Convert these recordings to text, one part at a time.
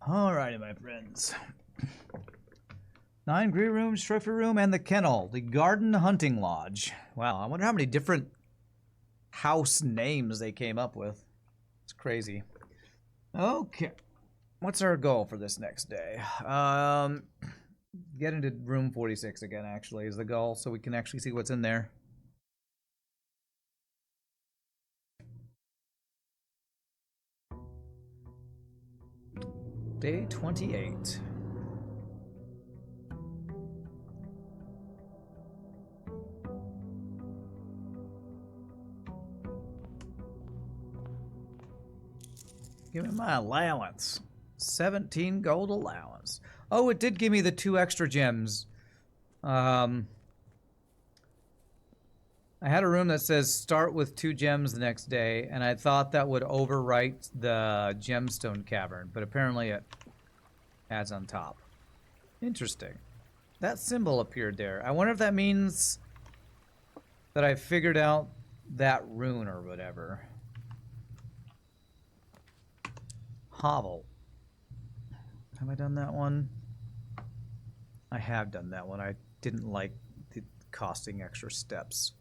Alrighty, my friends. 9 great rooms, trophy room, and the kennel. The Garden Hunting Lodge. Wow, I wonder how many different house names they came up with. It's crazy. Okay. What's our goal for this next day? Get into room 46 again, actually, is the goal, so we can actually see what's in there. Day 28. Give me my allowance. 17 gold allowance. Oh, it did give me the 2 extra gems. I had a room that says start with 2 gems the next day, and I thought that would overwrite the gemstone cavern, but apparently it adds on top. Interesting. That symbol appeared there. I wonder if that means that I figured out that rune or whatever. Hovel. Have I done that one? I have done that one. I didn't like the costing extra steps.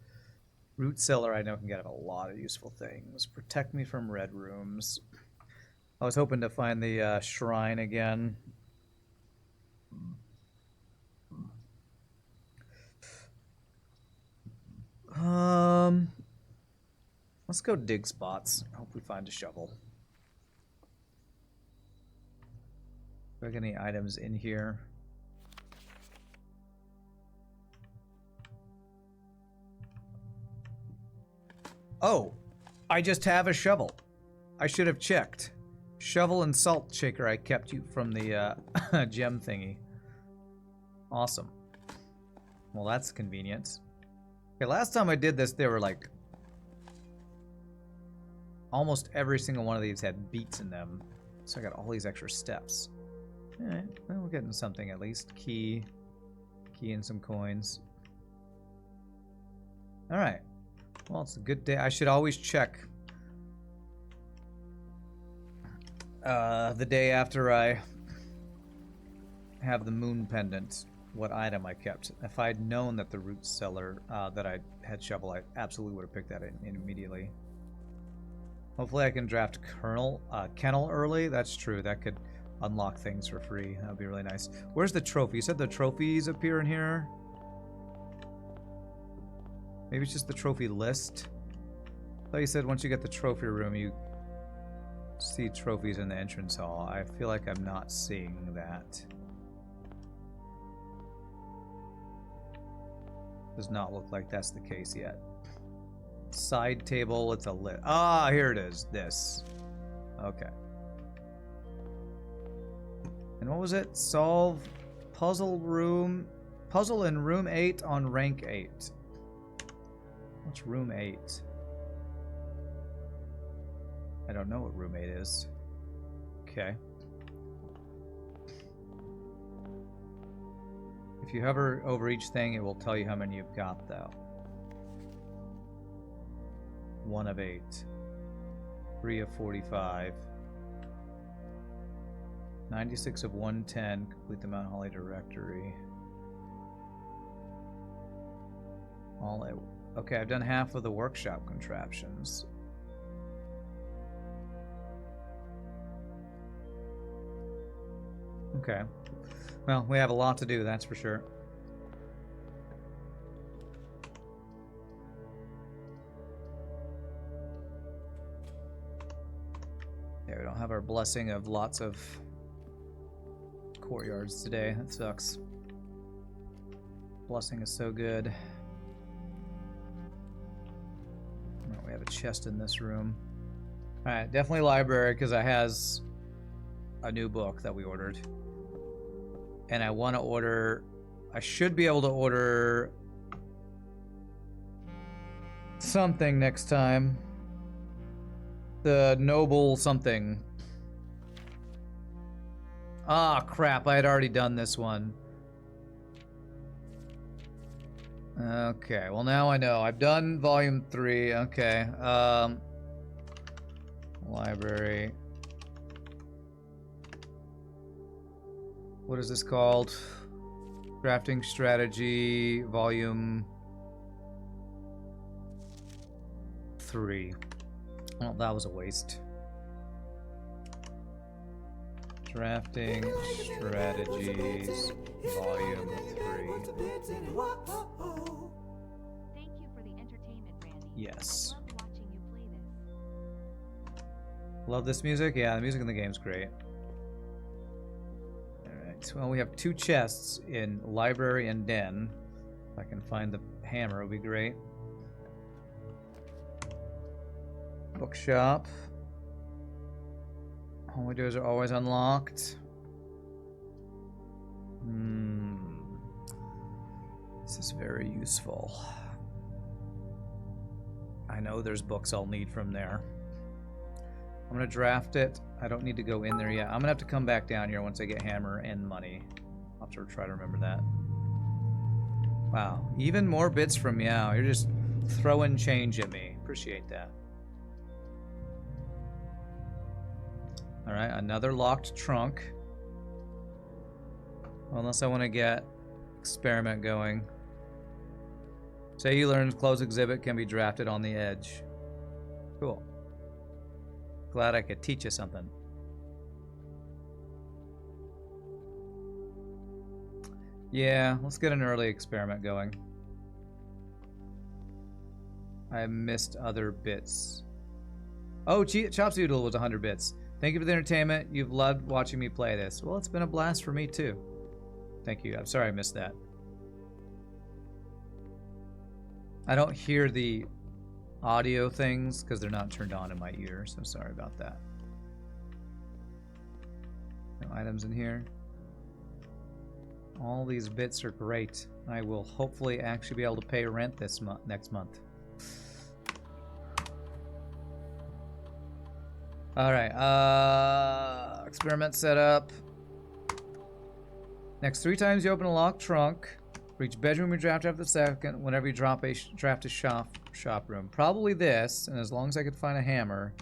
Root cellar I know can get a lot of useful things. Protect me from red rooms. I was hoping to find the shrine again. Let's go dig spots. Hope we find a shovel. Do I got any items in here? Oh, I just have a shovel. I should have checked. Shovel and salt shaker I kept you from the gem thingy. Awesome. Well, that's convenient. Okay, last time I did this, they were like... almost every single one of these had beats in them. So I got all these extra steps. Alright, well, we're getting something at least. Key and some coins. Alright. Well, it's a good day. I should always check the day after I have the moon pendant what item I kept. If I'd known that the root cellar that I had shovel, I absolutely would have picked that in immediately. Hopefully I can draft kennel early. That's true. That could unlock things for free. That would be really nice. Where's the trophy? You said the trophies appear in here? Maybe it's just the trophy list. I thought you said once you get the trophy room, you see trophies in the entrance hall. I feel like I'm not seeing that. Does not look like that's the case yet. Side table, it's a list. Ah, here it is. This. Okay. And what was it? Solve puzzle in room 8 on rank 8. What's room 8? I don't know what room 8 is. Okay. If you hover over each thing, it will tell you how many you've got, though. 1 of 8. 3 of 45. 96 of 110. Complete the Mount Holly directory. Okay, I've done half of the workshop contraptions. Okay. Well, we have a lot to do, that's for sure. Yeah, we don't have our blessing of lots of courtyards today. That sucks. Blessing is so good. Oh, we have a chest in this room. Alright, definitely library, because it has a new book that we ordered. And I want to order... I should be able to order... something next time. The noble something. Ah, crap. I had already done this one. Okay, well now I know. I've done volume 3. Okay. Library. What is this called? Drafting Strategy, Volume 3. Well, that was a waste. Drafting Strategies, Volume 3. Thank you for the entertainment, Randy. Yes. I loved watching you play this. Love this music? Yeah, the music in the game's great. Alright, well, we have 2 chests in Library and Den. If I can find the hammer, it would be great. Bookshop. Hallway doors are always unlocked. This is very useful. I know there's books I'll need from there. I'm gonna draft it. I don't need to go in there yet. I'm gonna have to come back down here once I get hammer and money. I'll have to try to remember that. Wow, even more bits from Meow. You're just throwing change at me. Appreciate that. Alright, another locked trunk. Unless I want to get experiment going. Say you learn closed exhibit can be drafted on the edge. Cool. Glad I could teach you something. Yeah, let's get an early experiment going. I missed other bits. Oh, Chopsdoodle was 100 bits. Thank you for the entertainment. You've loved watching me play this. Well, it's been a blast for me too. Thank you. I'm sorry I missed that. I don't hear the audio things because they're not turned on in my ear, so sorry about that. No items in here. All these bits are great. I will hopefully actually be able to pay rent this next month. Alright, experiment set up. Next 3 times you open a locked trunk. For each bedroom you draft after the second, whenever you draft a shop room. Probably this, and as long as I can find a hammer,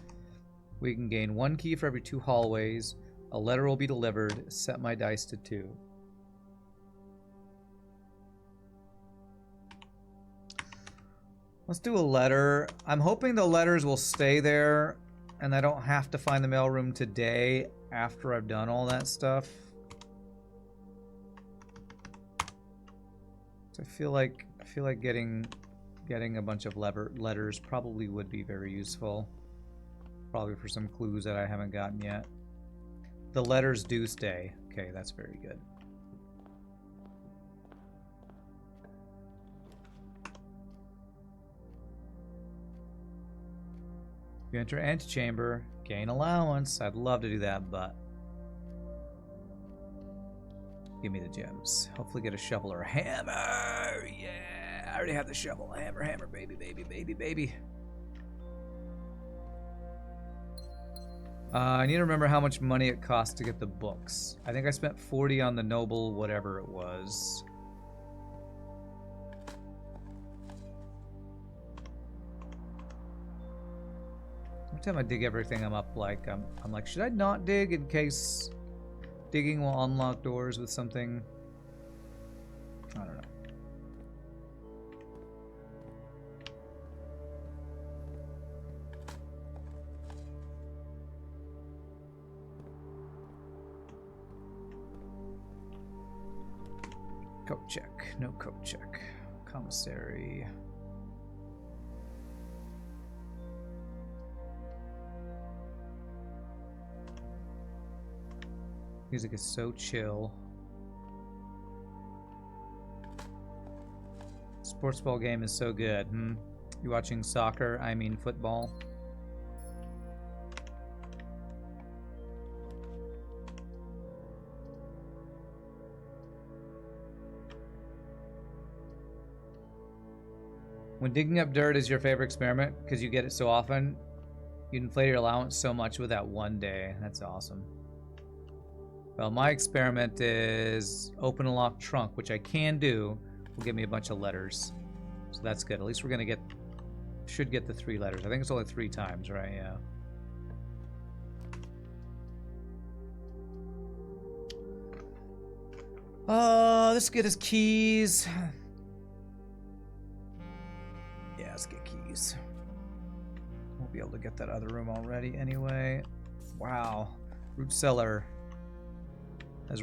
we can gain 1 key for every 2 hallways. A letter will be delivered. Set my dice to 2. Let's do a letter. I'm hoping the letters will stay there and I don't have to find the mailroom today after I've done all that stuff. So I feel like getting a bunch of letters probably would be very useful. Probably for some clues that I haven't gotten yet. The letters do stay. Okay, that's very good. You enter antechamber, gain allowance. I'd love to do that, but give me the gems. Hopefully get a shovel or a hammer. Yeah, I already have the shovel. Hammer, baby, baby, baby, baby. I need to remember how much money it costs to get the books. I think I spent 40 on the noble, whatever it was. Every time I dig everything, I'm up like I'm like, should I not dig in case digging will unlock doors with something? I don't know. Coat check. No coat check. Commissary. Music is so chill. Sports ball game is so good. You watching soccer? I mean football. When digging up dirt is your favorite experiment because you get it so often, you inflate your allowance so much with that one day. That's awesome. Well, my experiment is open a locked trunk, which I can do. Will give me a bunch of letters. So that's good. At least we're gonna should get the 3 letters. I think it's only 3 times, right? Yeah. Let's get his keys. Yeah, let's get keys. We'll be able to get that other room already anyway. Wow. Root cellar has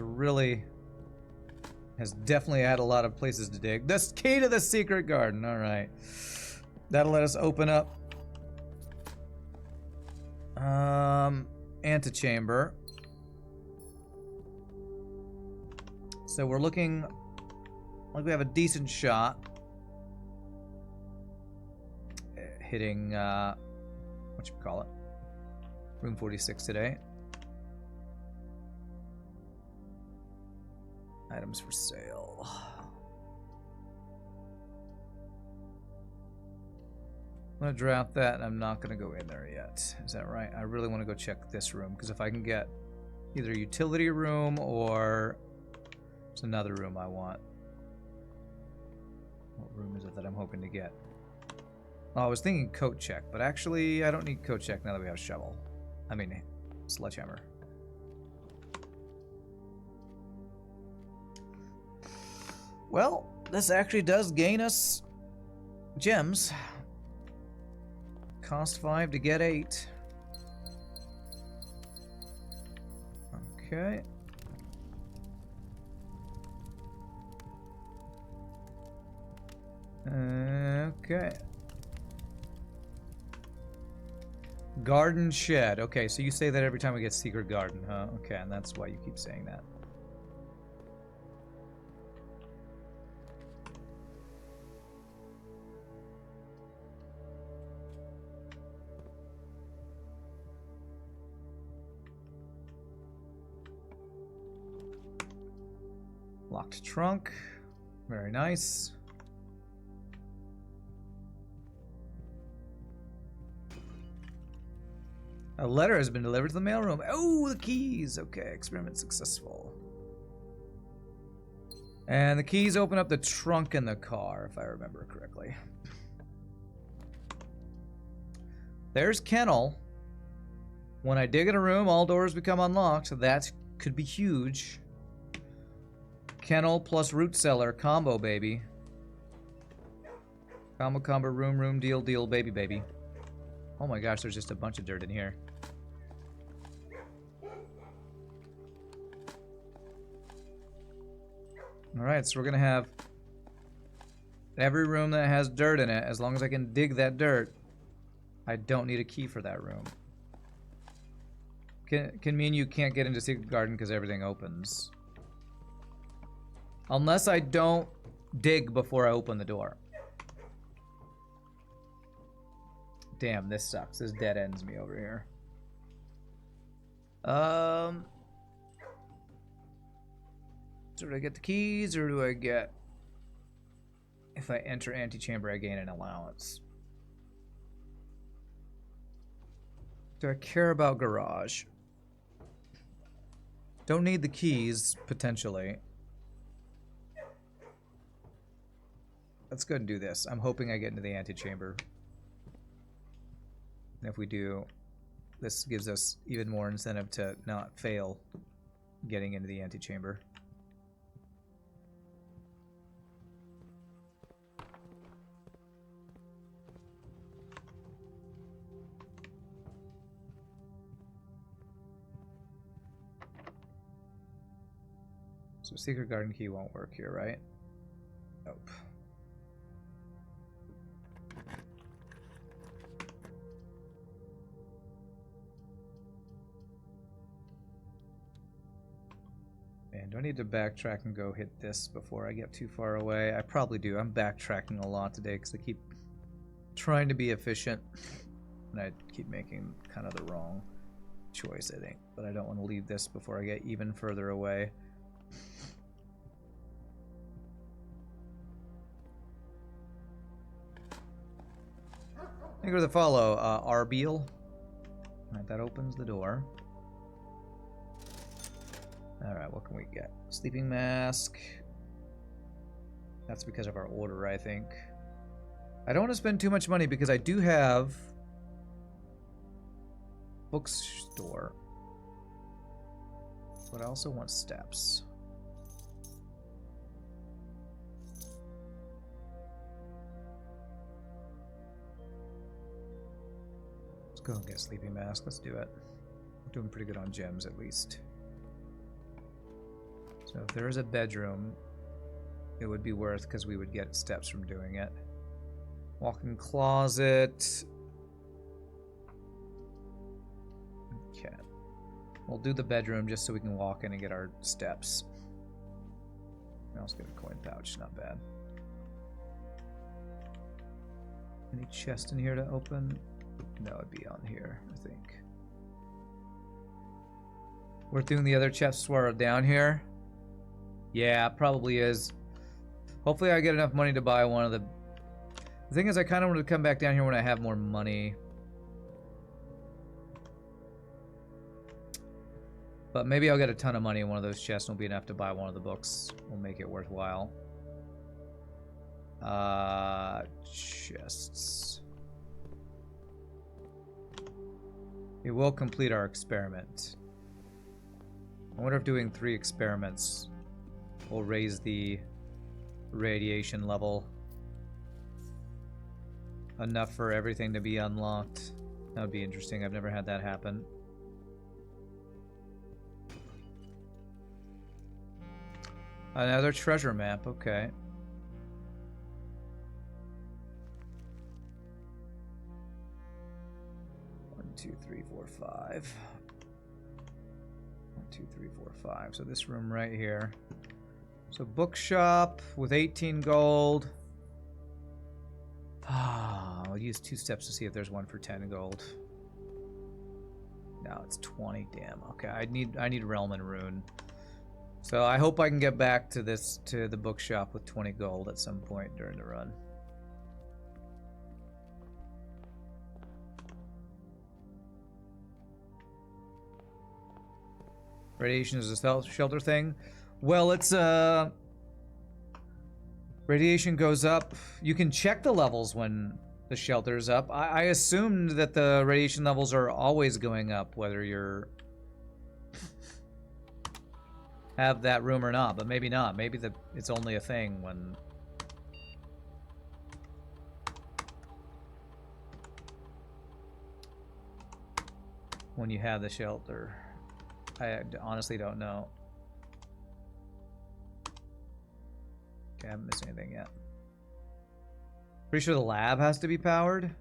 definitely had a lot of places to dig. The key to the secret garden. All right. That'll let us open up antechamber. So we're looking like we have a decent shot at hitting whatchamacallit, room 46 today. Items for sale. I'm gonna draft that and I'm not gonna go in there yet. Is that right? I really want to go check this room because if I can get either a utility room or there's another room I want. What room is it that I'm hoping to get? Oh, I was thinking coat check, but actually I don't need coat check now that we have shovel. I mean, sledgehammer. Well, this actually does gain us gems. Cost 5 to get 8. Okay. Okay. Garden shed. Okay, so you say that every time we get secret garden, huh? Okay, and that's why you keep saying that. Locked trunk. Very nice. A letter has been delivered to the mailroom. Oh, the keys. Okay, experiment successful. And the keys open up the trunk in the car, if I remember correctly. There's kennel. When I dig in a room, all doors become unlocked. That could be huge. Kennel plus root cellar combo, baby. Combo, room, deal, baby, baby. Oh my gosh, there's just a bunch of dirt in here. Alright, so we're gonna have every room that has dirt in it. As long as I can dig that dirt, I don't need a key for that room. Can mean you can't get into Secret Garden because everything opens. Unless I don't dig before I open the door. Damn, this sucks. This dead ends me over here. So do I get the keys or do I get... If I enter antechamber, I gain an allowance. Do I care about garage? Don't need the keys, potentially. Let's go and do this. I'm hoping I get into the antechamber. And if we do, this gives us even more incentive to not fail getting into the antechamber. So secret garden key won't work here, right? Nope. Man, do I need to backtrack and go hit this before I get too far away? I probably do. I'm backtracking a lot today because I keep trying to be efficient. And I keep making kind of the wrong choice, I think. But I don't want to leave this before I get even further away. Thank you for the follow, Arbiel. Alright, that opens the door. Alright, what can we get? Sleeping mask. That's because of our order, I think. I don't want to spend too much money because I do have bookstore. But I also want steps. Go and get Sleeping Mask. Let's do it. We're doing pretty good on gems, at least. So if there is a bedroom, it would be worth, because we would get steps from doing it. Walk-in closet. Okay. We'll do the bedroom just so we can walk in and get our steps. I also get a coin pouch, not bad. Any chest in here to open? No, it'd be on here, I think. We're doing the other chests while we're down here. Yeah, probably is. Hopefully I get enough money to buy one of the... The thing is, I kind of want to come back down here when I have more money. But maybe I'll get a ton of money in one of those chests and it'll be enough to buy one of the books. We'll make it worthwhile. Chests. It will complete our experiment. I wonder if doing 3 experiments will raise the radiation level enough for everything to be unlocked. That would be interesting. I've never had that happen. Another treasure map, okay. One, two, three, four, 5. 1, 2, 3, 4, 5. So this room right here. So bookshop with 18 gold. I'll use 2 steps to see if there's one for 10 gold. No, it's 20. Damn. Okay, I need Realm and Rune. So I hope I can get back to the bookshop with 20 gold at some point during the run. Radiation is a shelter thing. Well, it's radiation goes up. You can check the levels when the shelter's up. I assumed that the radiation levels are always going up, whether you're have that room or not, but maybe not. Maybe it's only a thing when you have the shelter. I honestly don't know. Okay, I haven't missed anything yet. Pretty sure the lab has to be powered.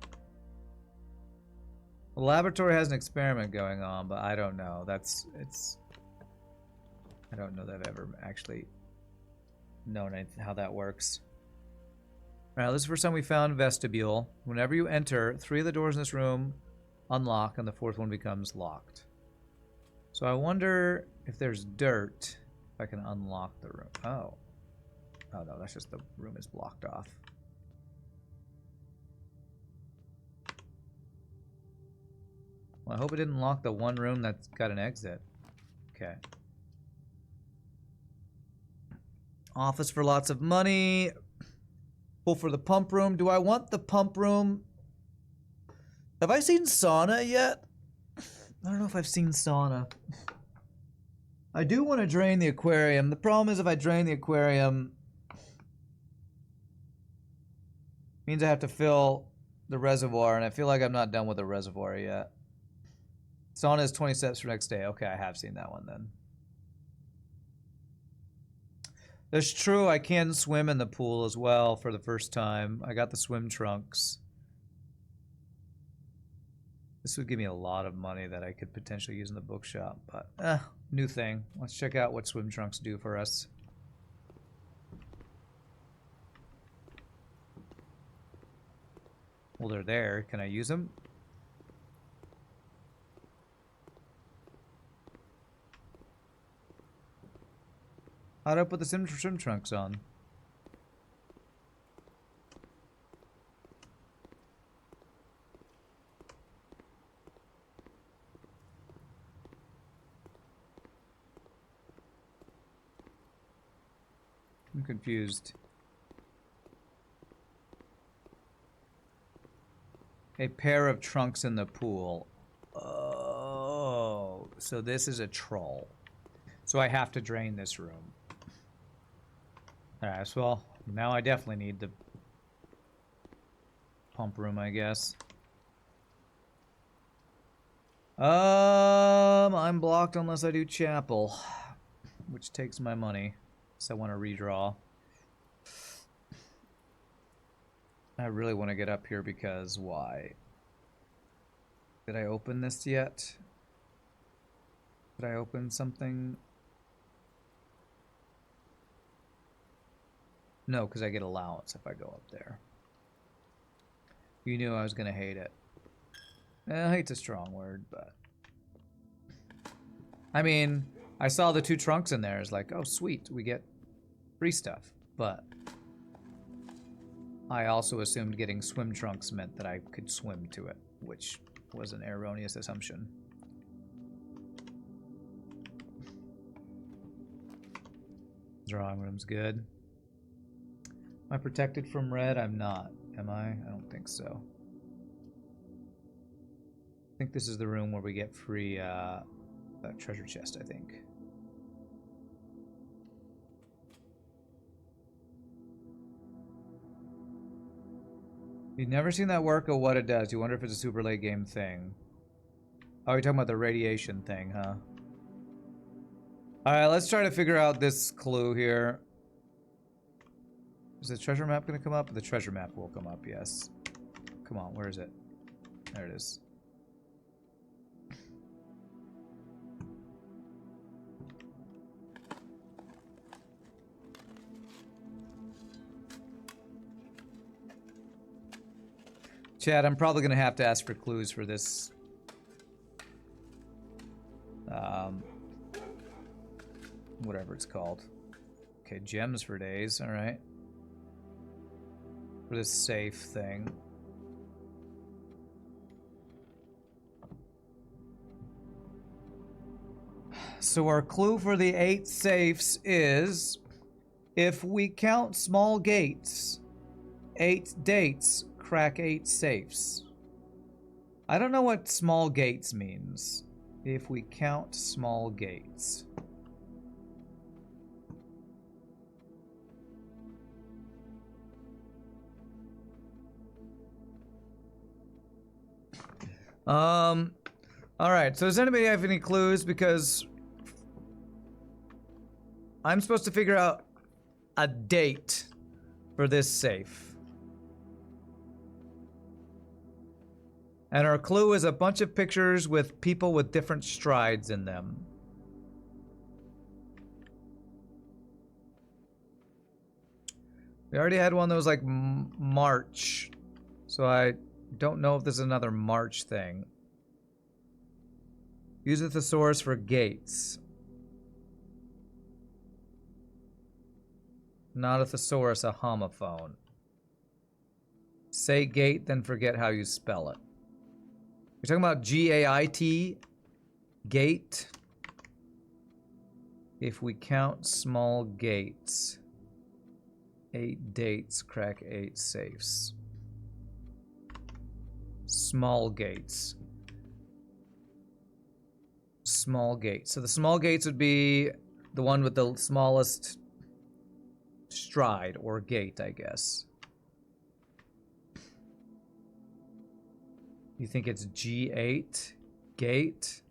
The laboratory has an experiment going on, but I don't know. I don't know that I've ever actually known how that works. Alright, this is the first time we found vestibule. Whenever you enter, 3 of the doors in this room unlock and the 4th one becomes locked. So I wonder if there's dirt, if I can unlock the room. Oh. Oh no, that's just the room is blocked off. Well, I hope it didn't lock the one room that's got an exit. Okay. Office for lots of money. Pull for the pump room. Do I want the pump room? Have I seen sauna yet? I don't know if I've seen sauna. I do want to drain the aquarium. The problem is if I drain the aquarium, means I have to fill the reservoir, and I feel like I'm not done with the reservoir yet. Sauna is 20 steps for next day. Okay, I have seen that one then. That's true, I can swim in the pool as well for the first time. I got the swim trunks. This would give me a lot of money that I could potentially use in the bookshop, but new thing. Let's check out what swim trunks do for us. Well, they're there. Can I use them? How do I put the swim trunks on? I'm confused. A pair of trunks in the pool. Oh, so this is a troll. So I have to drain this room. Alright, so well, now I definitely need the pump room, I guess. I'm blocked unless I do chapel, which takes my money. So I want to redraw. I really want to get up here because why? Did I open this yet? Did I open something? No, because I get allowance if I go up there. You knew I was going to hate it. Hate's a strong word, but... I mean, I saw the 2 trunks in there. It's like, oh, sweet, we get free stuff. But I also assumed getting swim trunks meant that I could swim to it, which was an erroneous assumption. Drawing room's good. Am I protected from red? I'm not. Am I? I don't think so. I think this is the room where we get free treasure chest, I think. You've never seen that work or what it does. You wonder if it's a super late game thing. Oh, you're talking about the radiation thing, huh? Alright, let's try to figure out this clue here. Is the treasure map going to come up? The treasure map will come up, yes. Come on, where is it? There it is. Chad, I'm probably going to have to ask for clues for this. Whatever it's called. Okay, gems for days, alright. For this safe thing. So our clue for the 8 safes is, if we count small gates, 8 dates crack 8 safes. I don't know what small gates means. If we count small gates. Alright, so does anybody have any clues? Because I'm supposed to figure out a date for this safe. And our clue is a bunch of pictures with people with different strides in them. We already had one that was like March. So I don't know if this is another March thing. Use a thesaurus for gates. Not a thesaurus, a homophone. Say gate, then forget how you spell it. You're talking about G-A-I-T? Gate? If we count small gates, 8 dates crack 8 safes. Small gates. Small gates. So the small gates would be the one with the smallest stride or gate, I guess. You think it's G8? Gate?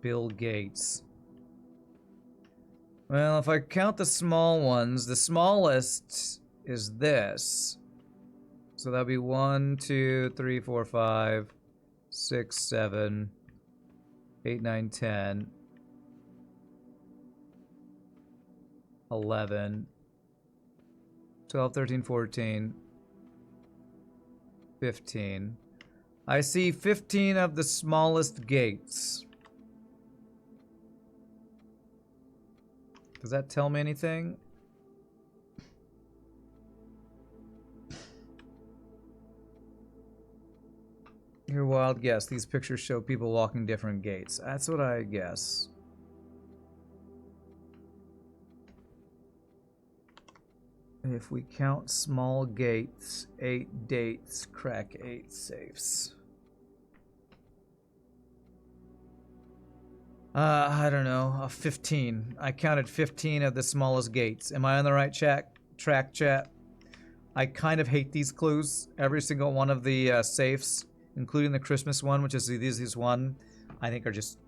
Bill Gates. Well, if I count the small ones, the smallest is this. So that'd be 1, 2, 3, 4, 5, 6, 7, 8, 9, 10, 11, 12, 13, 14, 15. I see 15 of the smallest gates. Does that tell me anything? Your wild guess. These pictures show people walking different gates. That's what I guess. If we count small gates, 8 dates crack 8 safes. I don't know, 15. I counted 15 of the smallest gates. Am I on the right track, chat? I kind of hate these clues. Every single one of the safes including the Christmas one, which is the easiest one, I think are just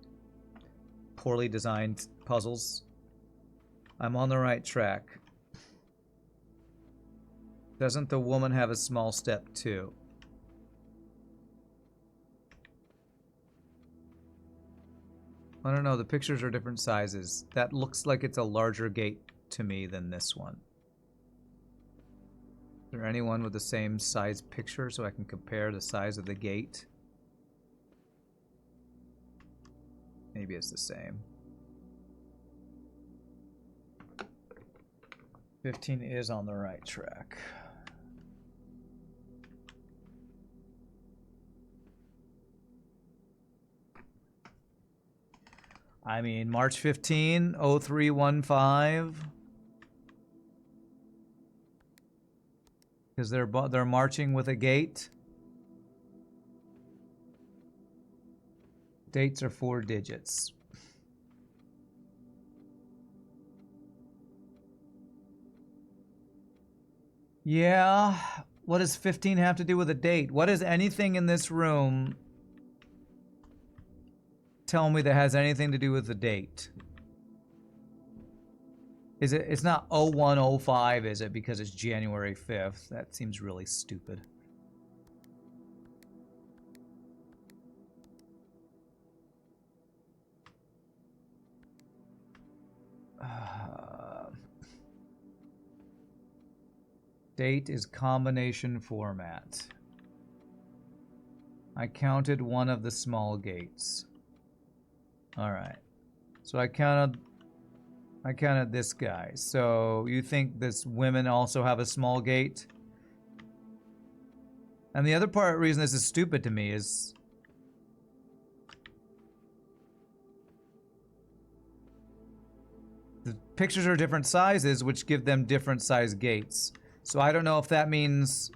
poorly designed puzzles. I'm on the right track. Doesn't the woman have a small step too? I don't know, the pictures are different sizes. That looks like it's a larger gate to me than this one. Is there anyone with the same size picture so I can compare the size of the gate? Maybe it's the same. 15 is on the right track. I mean, March 15, 0315. Because they're marching with a gate. Dates are 4 digits. Yeah, what does 15 have to do with a date? What is anything in this room tell me that has anything to do with the date? Is it? It's not 0105, is it? Because it's January 5th. That seems really stupid. Date is combination format. I counted one of the small gates. All right. So I counted this guy. So you think this women also have a small gate? And the other reason this is stupid to me is the pictures are different sizes, which give them different size gates. So I don't know if that means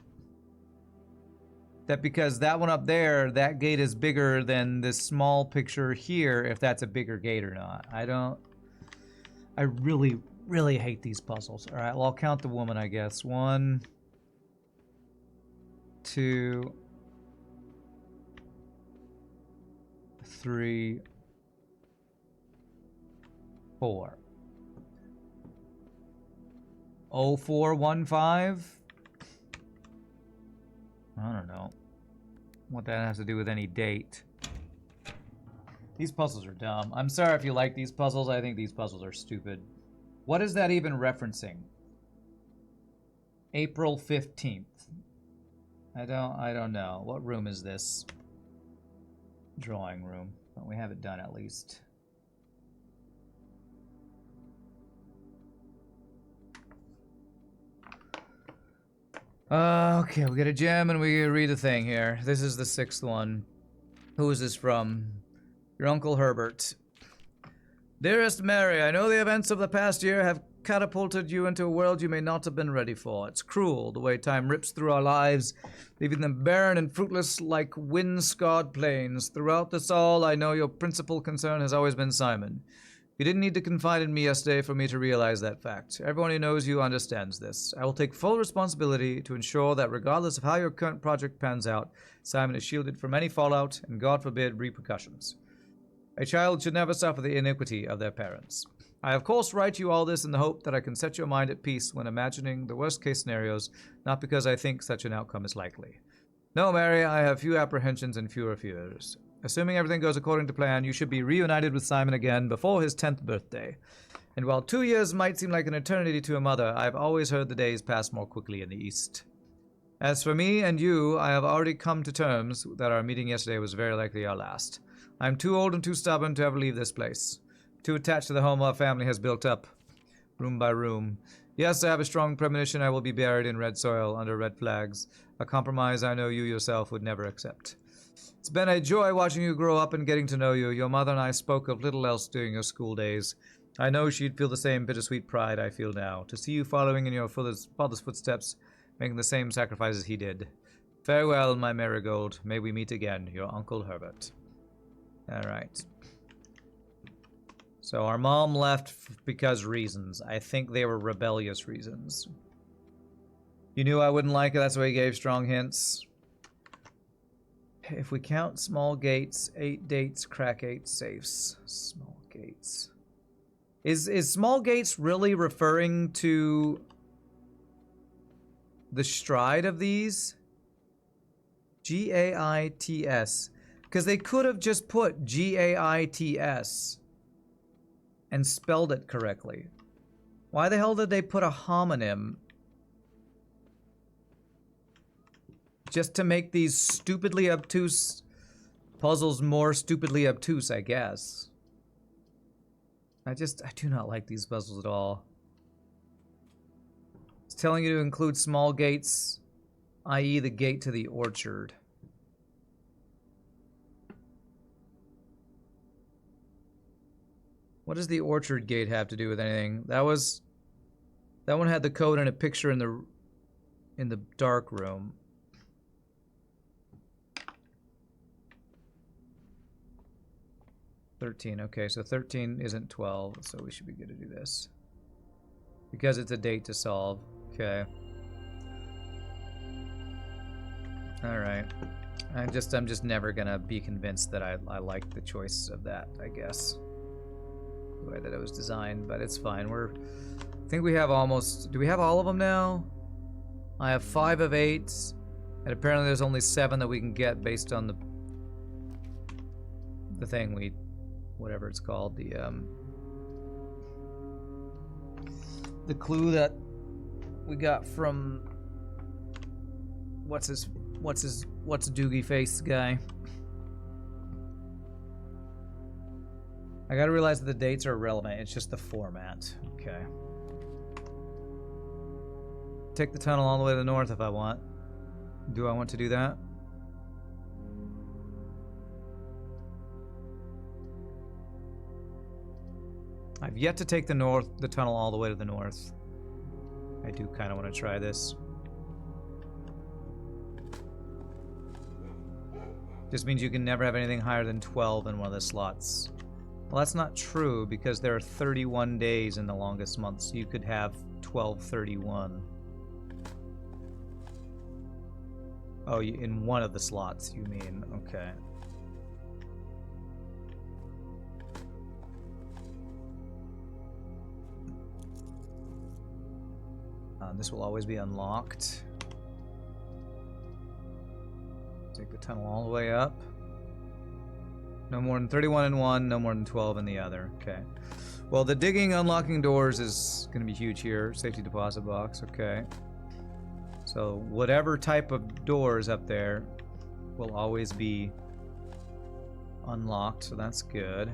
that because that one up there, that gate is bigger than this small picture here, if that's a bigger gate or not. I really, really hate these puzzles. All right, well, I'll count the woman, I guess. 1, 2, 3, 4. 0415? I don't know what that has to do with any date. These puzzles are dumb. I'm sorry if you like these puzzles. I think these puzzles are stupid. What is that even referencing? April 15th. I don't know. What room is this? Drawing room. But we have it done at least. Okay, we get a gem and we read the thing here. This is the 6th one. Who is this from? Your Uncle Herbert. Dearest Mary, I know the events of the past year have catapulted you into a world you may not have been ready for. It's cruel the way time rips through our lives, leaving them barren and fruitless like wind-scarred plains. Throughout this all, I know your principal concern has always been Simon. You didn't need to confide in me yesterday for me to realize that fact. Everyone who knows you understands this. I will take full responsibility to ensure that regardless of how your current project pans out, Simon is shielded from any fallout and, God forbid, repercussions. A child should never suffer the iniquity of their parents. I, of course, write you all this in the hope that I can set your mind at peace when imagining the worst-case scenarios, not because I think such an outcome is likely. No, Mary, I have few apprehensions and fewer fears. Assuming everything goes according to plan, you should be reunited with Simon again before his 10th birthday. And while 2 years might seem like an eternity to a mother, I have always heard the days pass more quickly in the East. As for me and you, I have already come to terms that our meeting yesterday was very likely our last. I am too old and too stubborn to ever leave this place. Too attached to the home our family has built up, room by room. Yes, I have a strong premonition I will be buried in red soil under red flags, a compromise I know you yourself would never accept. It's been a joy watching you grow up and getting to know you. Your mother and I spoke of little else during your school days. I know she'd feel the same bittersweet pride I feel now, to see you following in your father's footsteps, making the same sacrifices he did. Farewell, my marigold. May we meet again, your Uncle Herbert. All right. So our mom left because reasons. I think they were rebellious reasons. You knew I wouldn't like it, that's why you gave strong hints. if we count small gates, 8 dates, crack 8 safes. Small gates. Is small gates really referring to the stride of these? G-A-I-T-S. Because they could have just put G-A-I-T-S and spelled it correctly. Why the hell did they put a homonym? Just to make these stupidly obtuse puzzles more stupidly obtuse, I guess. I do not like these puzzles at all. It's telling you to include small gates, i.e. the gate to the orchard. What does the orchard gate have to do with anything? That one had the code and a picture in the dark room. $13. Okay, so 13 isn't 12, so we should be good to do this. Because it's a date to solve. Okay. Alright. I'm just never gonna be convinced that I like the choice of that, I guess. The way that it was designed, but it's fine. I think we have almost... Do we have all of them now? I have 5 of 8, and apparently there's only 7 that we can get based on the thing we... Whatever it's called, the clue that we got from what's Doogie Face guy. I gotta realize that the dates are irrelevant. It's just the format. Okay. Take the tunnel all the way to the north if I want. Do I want to do that? I've yet to take the tunnel all the way to the north. I do kind of want to try this. Just means you can never have anything higher than 12 in one of the slots. Well, that's not true because there are 31 days in the longest month, so you could have 1231. Oh, in one of the slots, you mean? Okay. This will always be unlocked. Take the tunnel all the way up. No more than 31 in one, no more than 12 in the other. Okay. Well, the digging, unlocking doors is going to be huge here. Safety deposit box. Okay. So whatever type of doors up there will always be unlocked. So that's good.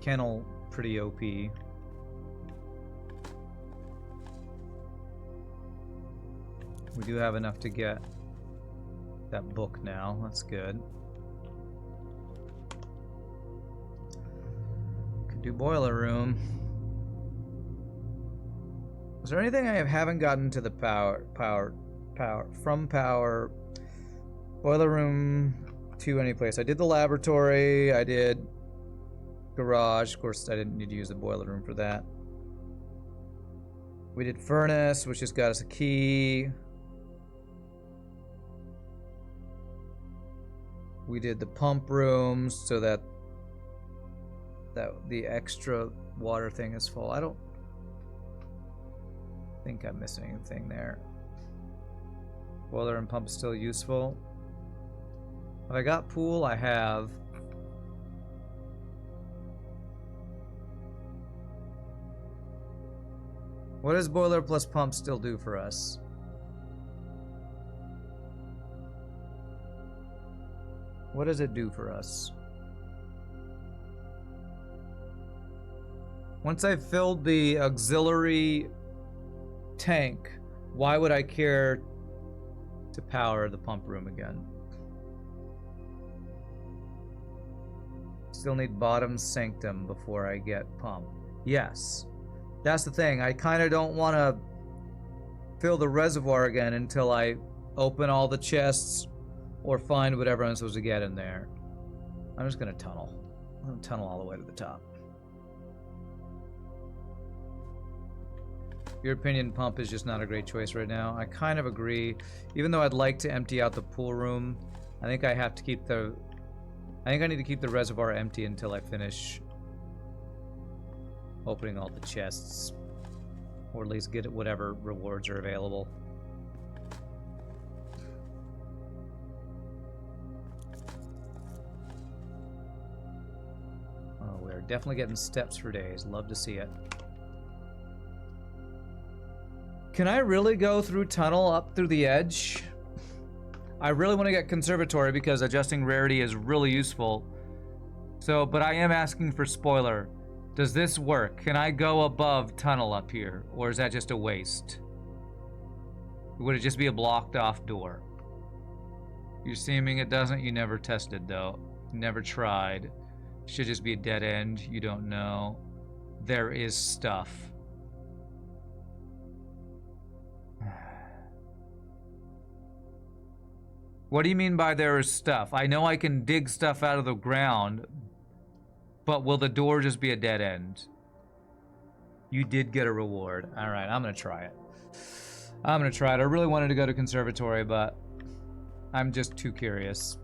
Kennel, pretty OP. We do have enough to get that book now. That's good. Could do boiler room. Is there anything I haven't gotten to the power, boiler room to any place? I did the laboratory. I did garage. Of course, I didn't need to use the boiler room for that. We did furnace, which just got us a key. We did the pump rooms so that the extra water thing is full. I don't think I'm missing anything there. Boiler and pump is still useful. Have I got pool? I have. What does boiler plus pump still do for us? What does it do for us? Once I've filled the auxiliary tank, why would I care to power the pump room again? Still need bottom sanctum before I get pump. Yes. That's the thing. I kind of don't want to fill the reservoir again until I open all the chests or find whatever I'm supposed to get in there. I'm just going to tunnel. I'm going to tunnel all the way to the top. Your opinion, pump is just not a great choice right now. I kind of agree. Even though I'd like to empty out the pool room, I think I have to keep the... I think I need to keep the reservoir empty until I finish opening all the chests. Or at least get whatever rewards are available. Oh, we're definitely getting steps for days. Love to see it. Can I really go through tunnel up through the edge? I really want to get conservatory because adjusting rarity is really useful. So, but I am asking for spoiler. Does this work? Can I go above tunnel up here? Or is that just a waste? Would it just be a blocked off door? You're assuming it doesn't? You never tested though. Never tried. Should just be a dead end. You don't know. There is stuff. What do you mean by there is stuff? I know I can dig stuff out of the ground, but will the door just be a dead end? You did get a reward. All right, I'm gonna try it. I'm gonna try it. I really wanted to go to conservatory, but I'm just too curious.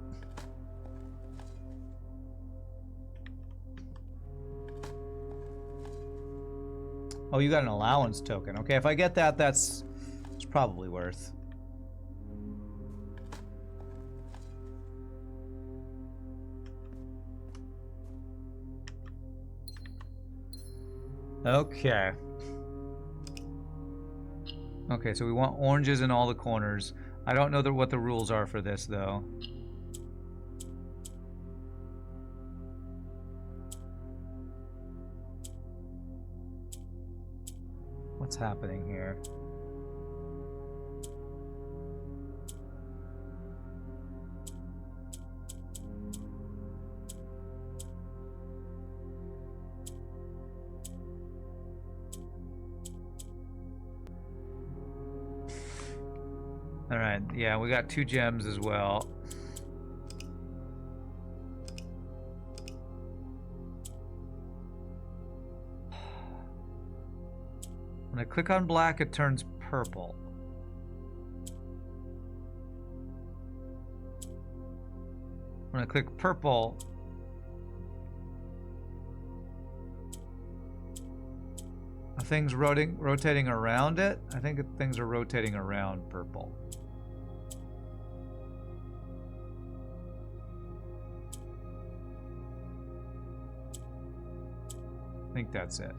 Oh, you got an allowance token. Okay, if I get that, it's probably worth. Okay. Okay, so we want oranges in all the corners. I don't know what the rules are for this, though. What's happening here? Alright, yeah, we got 2 gems as well. When I click on black, it turns purple. When I click purple, are things rotating around it? I think things are rotating around purple. I think that's it.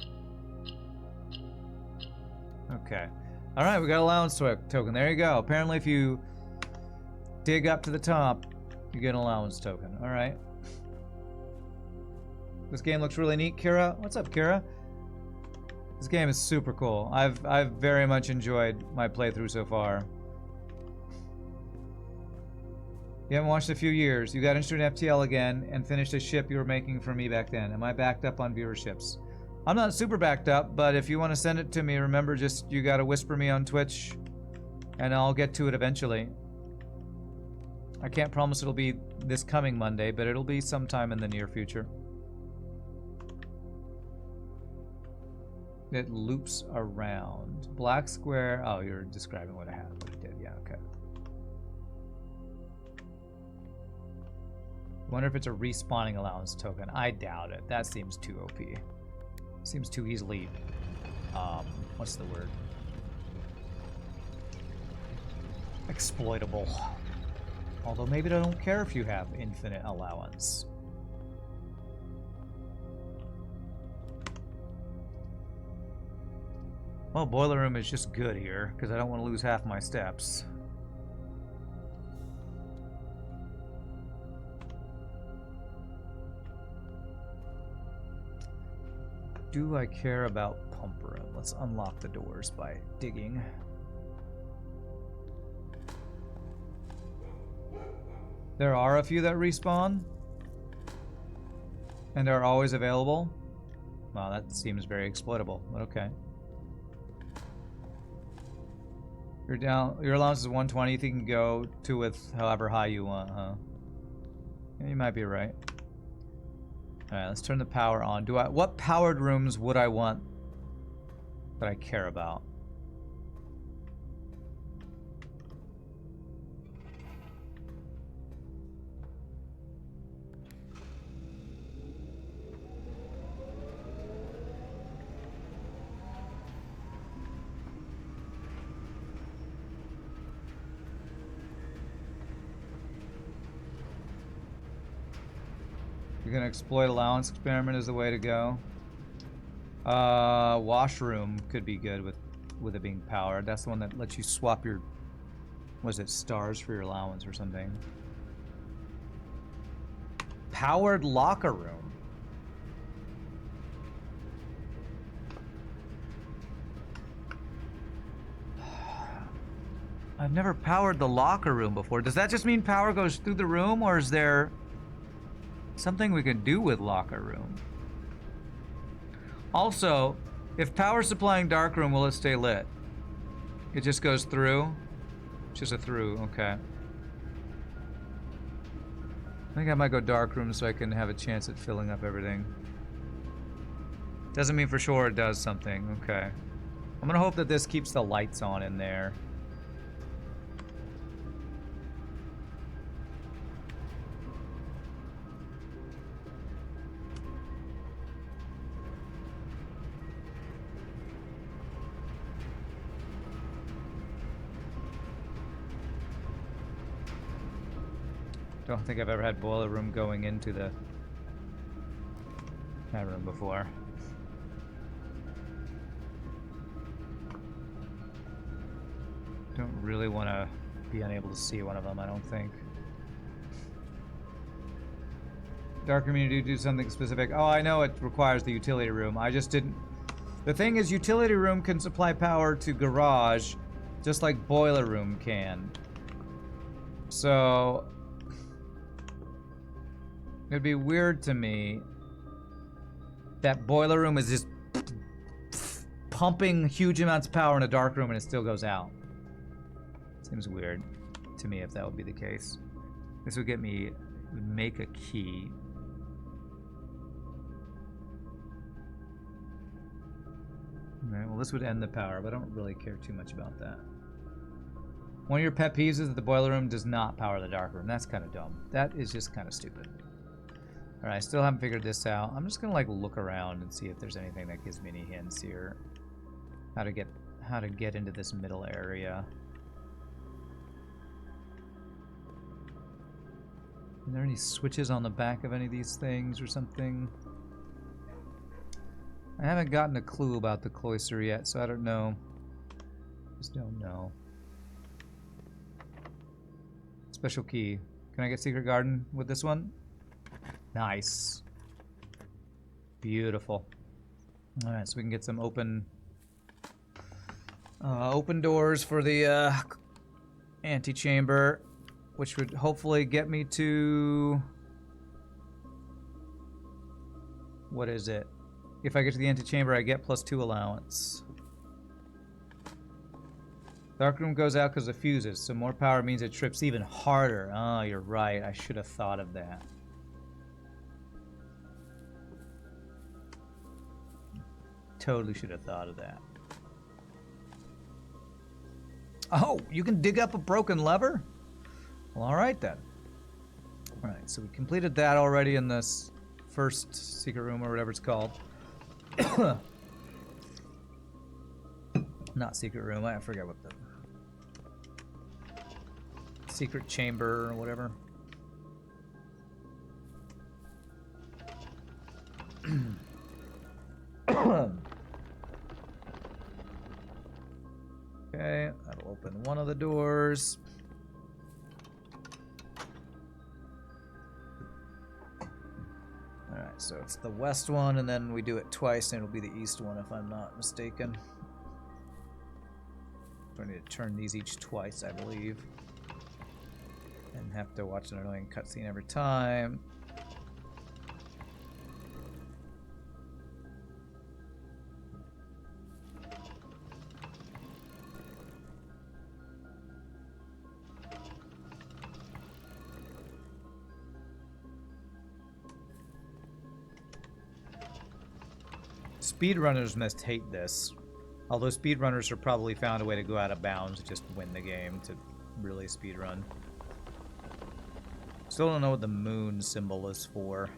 Okay. Alright, we got allowance token. There you go. Apparently if you dig up to the top, you get an allowance token. Alright. This game looks really neat, Kira. What's up, Kira? This game is super cool. I've very much enjoyed my playthrough so far. You haven't watched in a few years. You got interested in FTL again and finished a ship you were making for me back then. Am I backed up on viewerships? I'm not super backed up, but if you want to send it to me, remember, just you got to whisper me on Twitch, and I'll get to it eventually. I can't promise it'll be this coming Monday, but it'll be sometime in the near future. It loops around. Black square. Oh, you're describing what it had. What it did. Yeah, okay. Wonder if it's a respawning allowance token. I doubt it. That seems too OP. Seems too easily, what's the word? Exploitable. Although maybe they don't care if you have infinite allowance. Well, boiler room is just good here, because I don't want to lose half my steps. Do I care about pump room? Let's unlock the doors by digging. There are a few that respawn and are always available. Wow, that seems very exploitable, but okay. Your allowance is 120. You can go to with however high you want, huh? Yeah, you might be right. Alright, let's turn the power on. What powered rooms would I want that I care about? gonna exploit allowance experiment is the way to go. Washroom could be good with it being powered. That's the one that lets you swap your, was it stars for your allowance or something? Powered locker room. I've never powered the locker room before. Does that just mean power goes through the room, or is there something we can do with locker room? Also, if power supplying dark room, will it stay lit? It just goes through? Just a through, okay. I think I might go dark room so I can have a chance at filling up everything. Doesn't mean for sure it does something, okay. I'm gonna hope that this keeps the lights on in there. Don't think I've ever had boiler room going into that room before. Don't really want to be unable to see one of them, I don't think. Dark community do something specific. Oh, I know it requires the utility room. I just didn't. The thing is, utility room can supply power to garage, just like boiler room can. So it'd be weird to me that boiler room is just pumping huge amounts of power in a dark room and it still goes out. Seems weird to me if that would be the case. This would get me make a key. Alright, well this would end the power, but I don't really care too much about that. One of your pet peeves is that the boiler room does not power the dark room. That's kind of dumb. That is just kind of stupid. Alright, I still haven't figured this out. I'm just gonna like look around and see if there's anything that gives me any hints here. How to get into this middle area. Are there any switches on the back of any of these things or something? I haven't gotten a clue about the cloister yet, so I don't know. Just don't know. Special key. Can I get Secret Garden with this one? Nice. Beautiful. Alright, so we can get some open doors for the antechamber, which would hopefully get me to... What is it? If I get to the antechamber, I get +2 allowance. Dark room goes out because of fuses, so more power means it trips even harder. Oh, you're right. I should have thought of that. Totally should have thought of that. Oh, you can dig up a broken lever? Well, alright then. Alright, so we completed that already in this first secret room or whatever it's called. Not secret room, I forget what the... Secret chamber or whatever. Okay, that'll open one of the doors. Alright, so it's the west one, and then we do it twice, and it'll be the east one if I'm not mistaken. So I need to turn these each twice, I believe. And have to watch an annoying cutscene every time. Speedrunners must hate this. Although speedrunners have probably found a way to go out of bounds to just win the game to really speedrun. Still don't know what the moon symbol is for.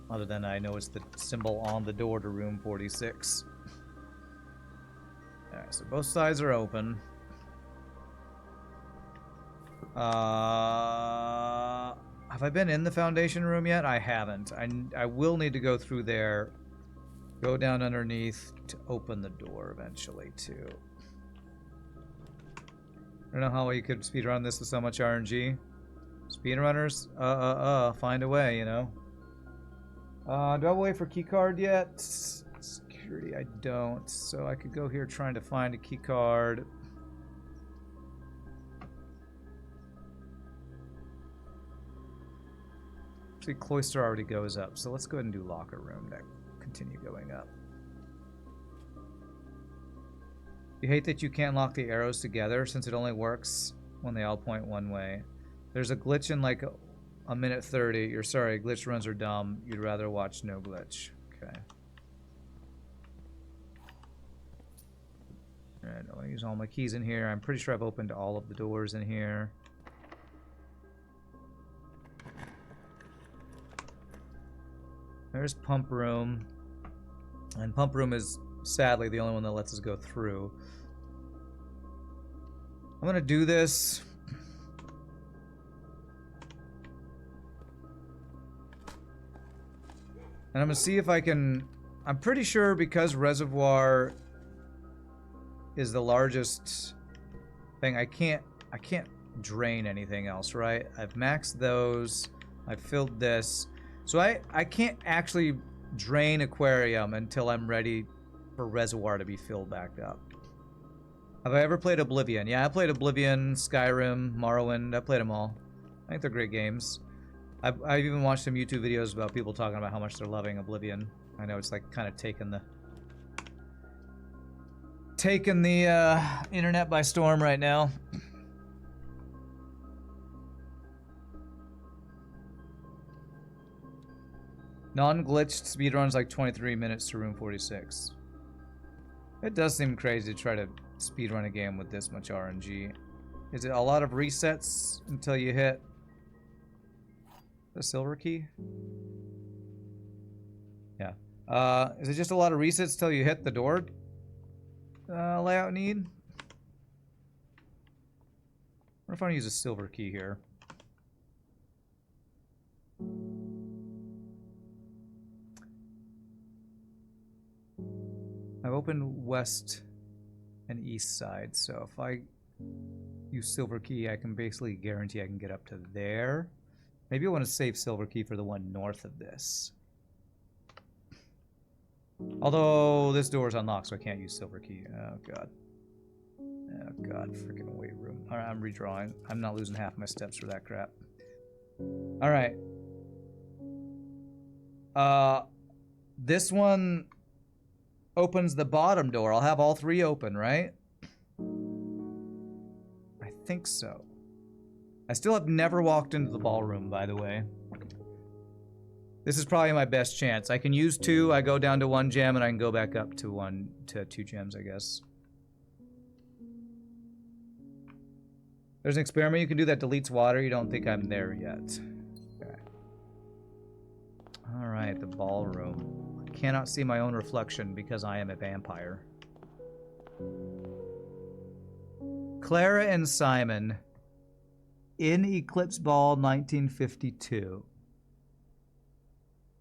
Other than I know it's the symbol on the door to room 46. Alright, so both sides are open. How Have I been in the foundation room yet? I haven't. I will need to go through there, go down underneath to open the door eventually, too. I don't know how you could speedrun this with so much RNG. Speedrunners? Find a way, you know. Do I have a way for keycard yet? Security, I don't. So I could go here trying to find a keycard. See, Cloister already goes up, so let's go ahead and do locker room to continue going up. You hate that you can't lock the arrows together since it only works when they all point one way. There's a glitch in like a minute 30. You're sorry, glitch runs are dumb. You'd rather watch no glitch. Okay. Alright, I want to use all my keys in here. I'm pretty sure I've opened all of the doors in here. There's pump room. And pump room is sadly the only one that lets us go through. I'm gonna do this. And I'm gonna see if I can... I'm pretty sure because Reservoir is the largest thing, I can't drain anything else, right? I've maxed those. I've filled this. So I can't actually drain Aquarium until I'm ready for Reservoir to be filled back up. Have I ever played Oblivion? Yeah, I played Oblivion, Skyrim, Morrowind. I played them all. I think they're great games. I've even watched some YouTube videos about people talking about how much they're loving Oblivion. I know it's like kind of taken the internet by storm right now. Non-glitched speedruns like 23 minutes to room 46. It does seem crazy to try to speedrun a game with this much RNG. Is it a lot of resets until you hit the silver key? Yeah. Is it just a lot of resets till you hit the door layout need? What if I want to use a silver key here? I've opened west and east side, so if I use silver key, I can basically guarantee I can get up to there. Maybe I want to save silver key for the one north of this. Although this door is unlocked, so I can't use silver key. Oh god. Oh god, freaking weight room. Alright, I'm redrawing. I'm not losing half my steps for that crap. Alright. This one opens the bottom door. I'll have all three open, right? I think so. I still have never walked into the ballroom, by the way. This is probably my best chance. I can use 2, I go down to 1 gem, and I can go back up to 2 gems, I guess. There's an experiment you can do that deletes water. You don't think I'm there yet. Okay. Alright, the ballroom. I cannot see my own reflection because I am a vampire. Clara and Simon in Eclipse Ball 1952.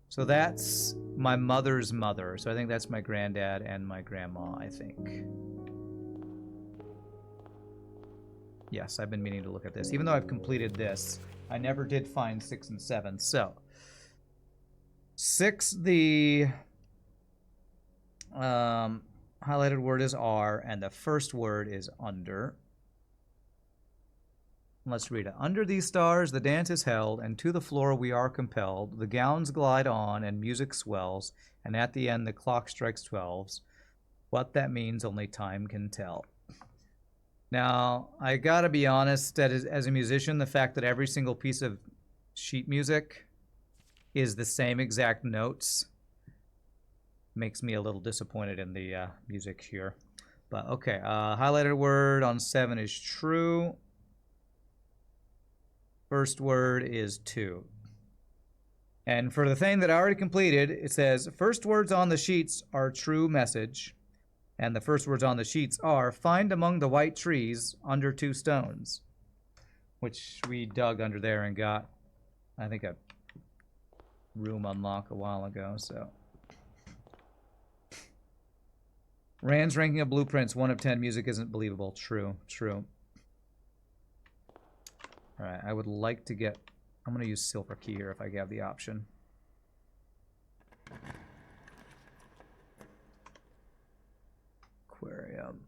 So that's my mother's mother. So I think that's my granddad and my grandma, I think. Yes, I've been meaning to look at this. Even though I've completed this, I never did find 6 and 7. So 6, the highlighted word is R, and the first word is under. Let's read it. Under these stars the dance is held, and to the floor we are compelled. The gowns glide on, and music swells, and at the end the clock strikes 12s. What that means only time can tell. Now, I gotta be honest, that as a musician, the fact that every single piece of sheet music is the same exact notes makes me a little disappointed in the music here. But okay, highlighted word on 7 is true. First word is 2. And for the thing that I already completed, it says, first words on the sheets are true message. And the first words on the sheets are, find among the white trees under 2 stones. Which we dug under there and got I think a room unlock a while ago, so. Rand's ranking of blueprints, 1 of 10. Music isn't believable. True, true. Alright, I would like to get... I'm going to use Silver Key here if I have the option. Aquarium.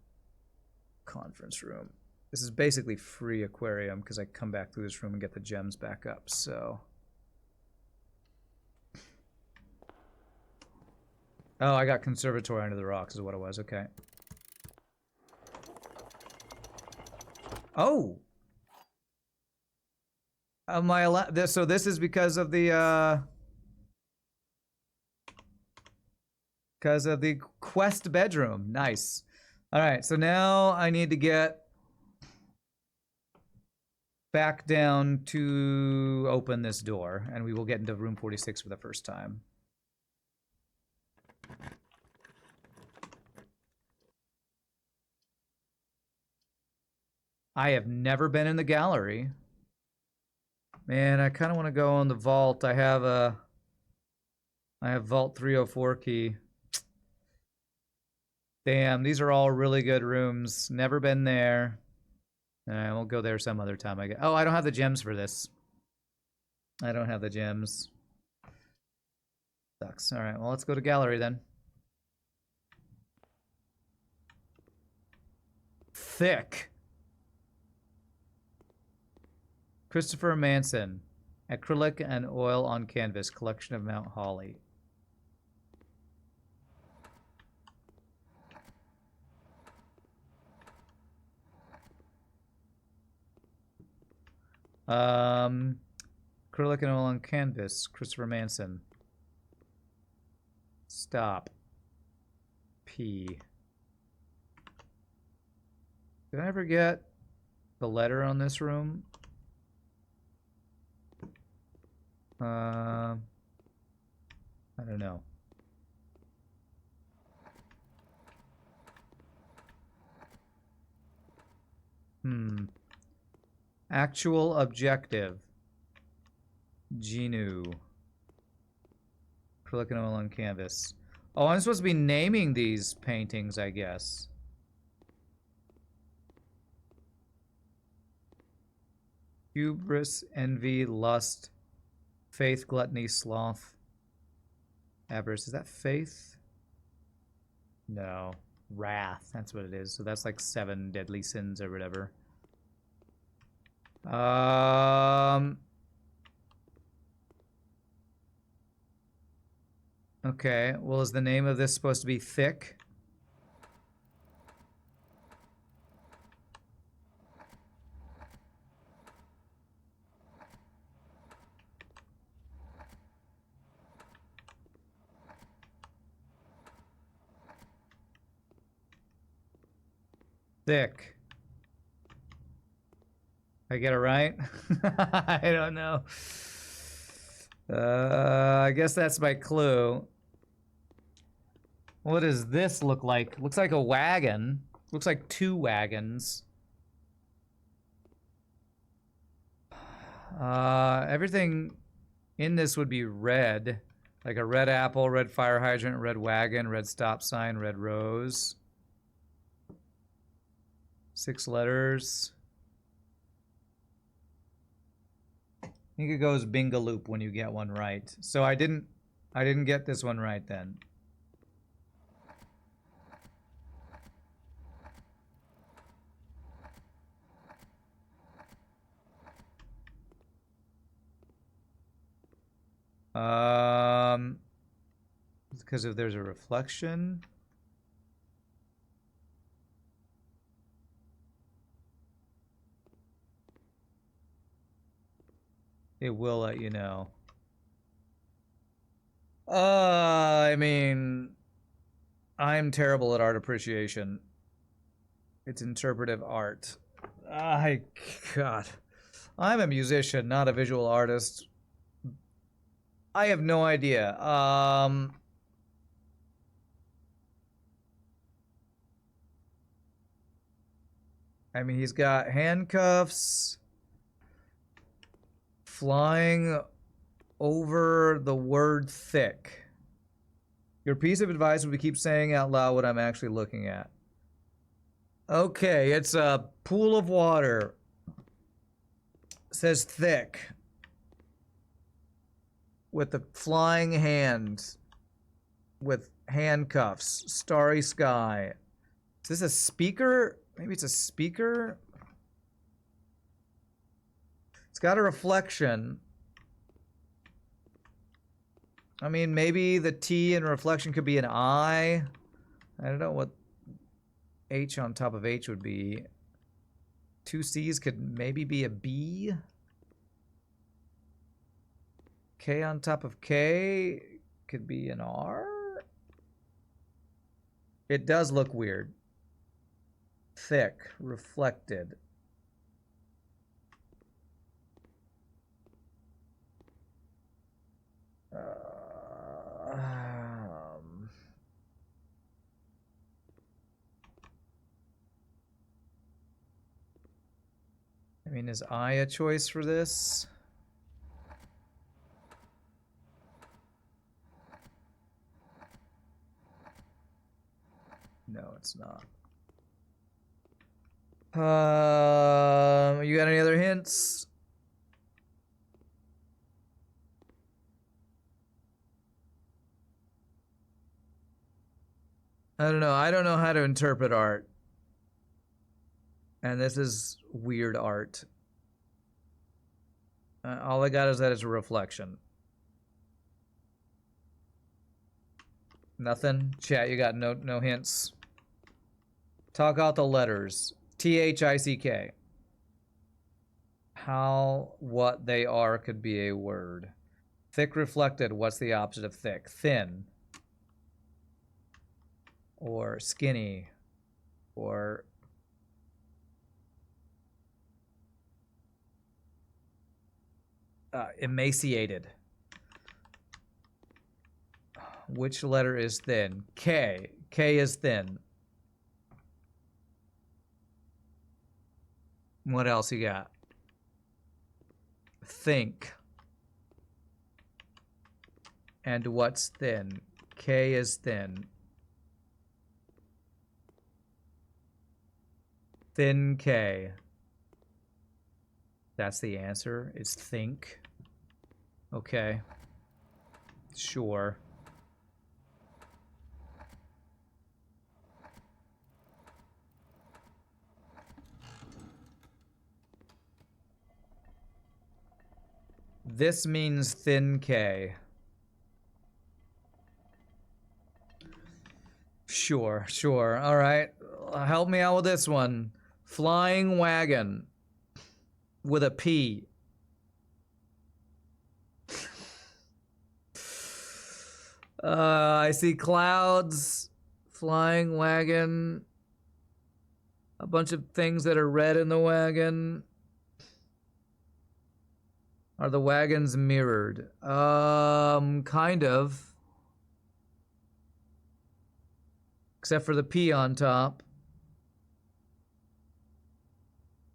Conference room. This is basically free aquarium because I come back through this room and get the gems back up, so... Oh, I got Conservatory Under the Rocks is what it was. Okay. Oh! Am I allowed... So this is because of the, because of the quest bedroom. Nice. Alright, so now I need to get... back down to open this door, and we will get into room 46 for the first time. I have never been in the gallery. Man, I kind of want to go on the vault. I have vault 304 key. Damn, these are all really good rooms. Never been there. Alright, we'll go there some other time. Oh, I don't have the gems for this. I don't have the gems. Sucks. Alright, well, let's go to gallery then. Thick. Christopher Manson. Acrylic and oil on canvas. Collection of Mount Holly. Acrylic and oil on canvas. Christopher Manson. Stop. P. Did I ever get the letter on this room? I don't know. Actual objective. Genu. Acrylic and oil on canvas. Oh, I'm supposed to be naming these paintings, I guess. Hubris, envy, lust, faith, gluttony, sloth, avarice. Is that faith? No. Wrath. That's what it is. So that's like 7 deadly sins or whatever. Okay. Well, is the name of this supposed to be thick? Thick. I get it right? I don't know. I guess that's my clue. What does this look like? Looks like a wagon. Looks like 2 wagons. Everything in this would be red. Like a red apple, red fire hydrant, red wagon, red stop sign, red rose. 6 letters. I think it goes Bingaloop when you get one right. So I didn't get this one right then. Because if there's a reflection. It will let you know. I mean, I'm terrible at art appreciation. It's interpretive art. God. I'm a musician, not a visual artist. I have no idea. I mean, he's got handcuffs. Flying over the word thick. Your piece of advice would be keep saying out loud what I'm actually looking at. Okay, it's a pool of water. It says thick. With the flying hand. With handcuffs. Starry sky. Is this a speaker? Maybe it's a speaker? It's got a reflection. I mean, maybe the T in reflection could be an I. I don't know what H on top of H would be. Two C's could maybe be a B. K on top of K could be an R. It does look weird. Thick, reflected. I mean, is I a choice for this? No, it's not. You got any other hints? I don't know. I don't know how to interpret art. And this is weird art. All I got is that it's a reflection. Nothing? Chat, you got no hints? Talk out the letters. T-H-I-C-K. How, what they are could be a word. Thick, reflected. What's the opposite of thick? Thin. Or skinny. Or... emaciated. Which letter is thin? K. K is thin. What else you got? Think. And what's thin? K is thin. Thin K. That's the answer. It's think. Okay. Sure. This means thin K. Sure. All right. Help me out with this one. Flying wagon with a P. I see clouds, flying wagon, a bunch of things that are red in the wagon. Are the wagons mirrored? Kind of. Except for the P on top.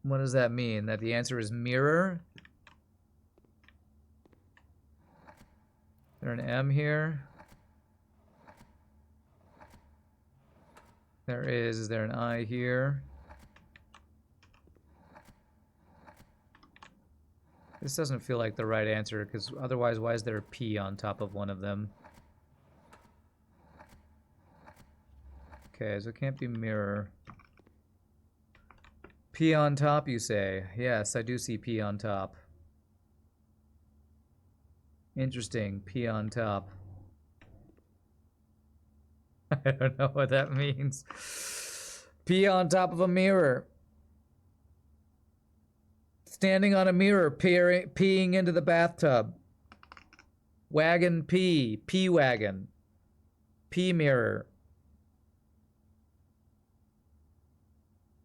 What does that mean? That the answer is mirror? Is there an M here? There is. Is there an I here? This doesn't feel like the right answer, because otherwise, why is there a P on top of one of them? Okay, so it can't be mirror. P on top, you say? Yes, I do see P on top. Interesting, P on top. I don't know what that means. P on top of a mirror. Standing on a mirror, peeing into the bathtub. Wagon pee, pee wagon. Pee mirror.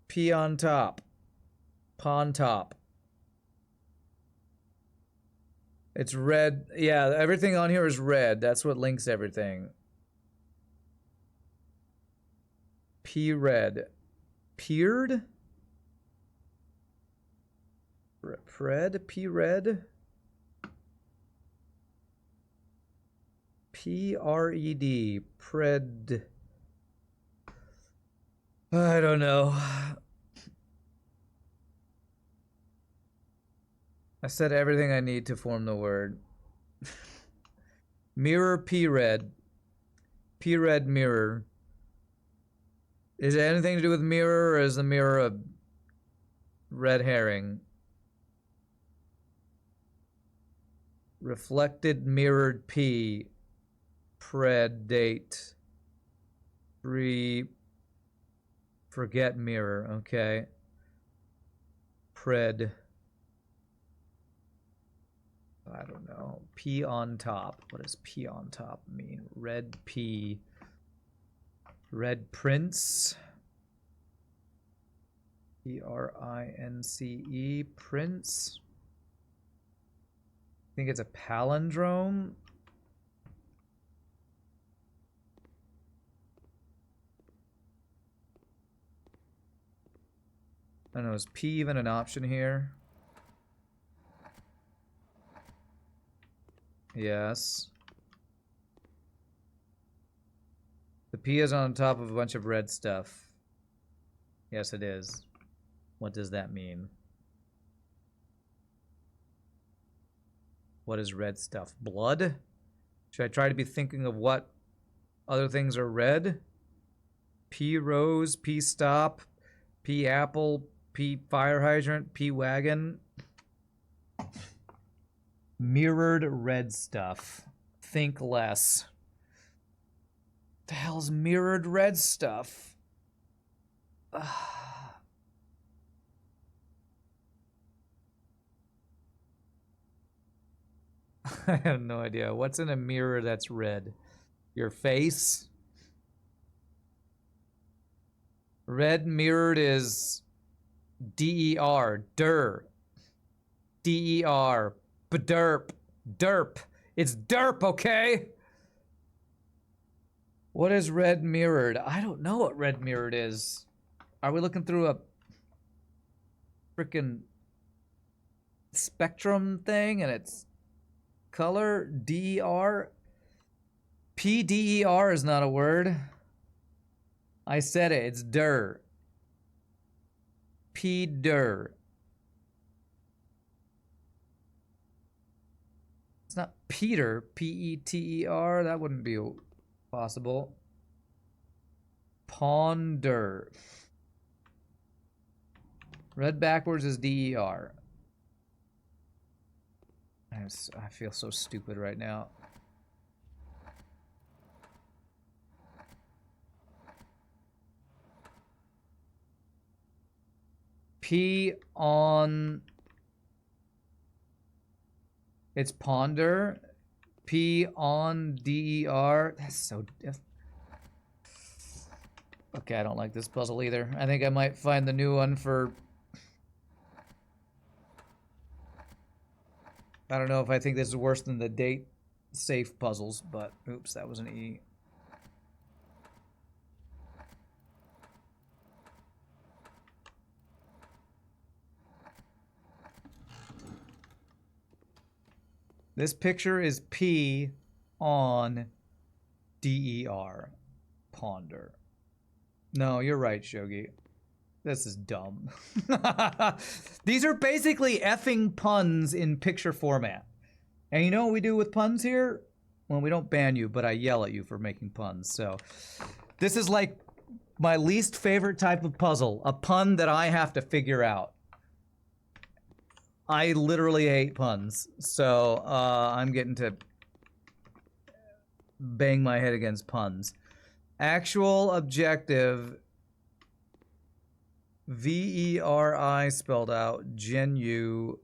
Pee on top. Pawn top. It's red. Yeah, everything on here is red. That's what links everything. P red. Peered? Pred? P red? P-R-E-D. Pred. I don't know. I said everything I need to form the word. Mirror P-Red. P-Red mirror. Is it anything to do with mirror, or is the mirror a red herring? Reflected mirrored P. Predate. Forget mirror, okay. Pred. I don't know. P on top. What does P on top mean? Red P. Red Prince. P-R-I-N-C-E. Prince. I think it's a palindrome. I don't know, is P even an option here? Yes. The P is on top of a bunch of red stuff. Yes, it is. What does that mean? What is red stuff? Blood? Should I try to be thinking of what other things are red? P rose, P stop, P apple, P fire hydrant, P wagon. Mirrored red stuff. Think less. The hell's mirrored red stuff? I have no idea. What's in a mirror that's red? Your face? Red mirrored is D-E-R. Der. D-E-R. Derp. Derp. It's derp, okay? What is red mirrored? I don't know what red mirrored is. Are we looking through a freaking spectrum thing and it's color? D-E-R? P-D-E-R is not a word. I said it. It's der. P-der. It's not Peter. P-E-T-E-R. That wouldn't be possible. Ponder. Red backwards is D-E-R. I feel so stupid right now. P on. It's ponder. P on D-E-R. That's so. Okay, I don't like this puzzle either. I think I might find the new one for. I don't know if I think this is worse than the date safe puzzles, but oops, that was an E. This picture is P on D-E-R. Ponder. No, you're right, Shogi. This is dumb. These are basically effing puns in picture format. And you know what we do with puns here? Well, we don't ban you, but I yell at you for making puns. So this is like my least favorite type of puzzle. A pun that I have to figure out. I literally hate puns, so I'm getting to bang my head against puns. Actual objective, V-E-R-I spelled out, genu,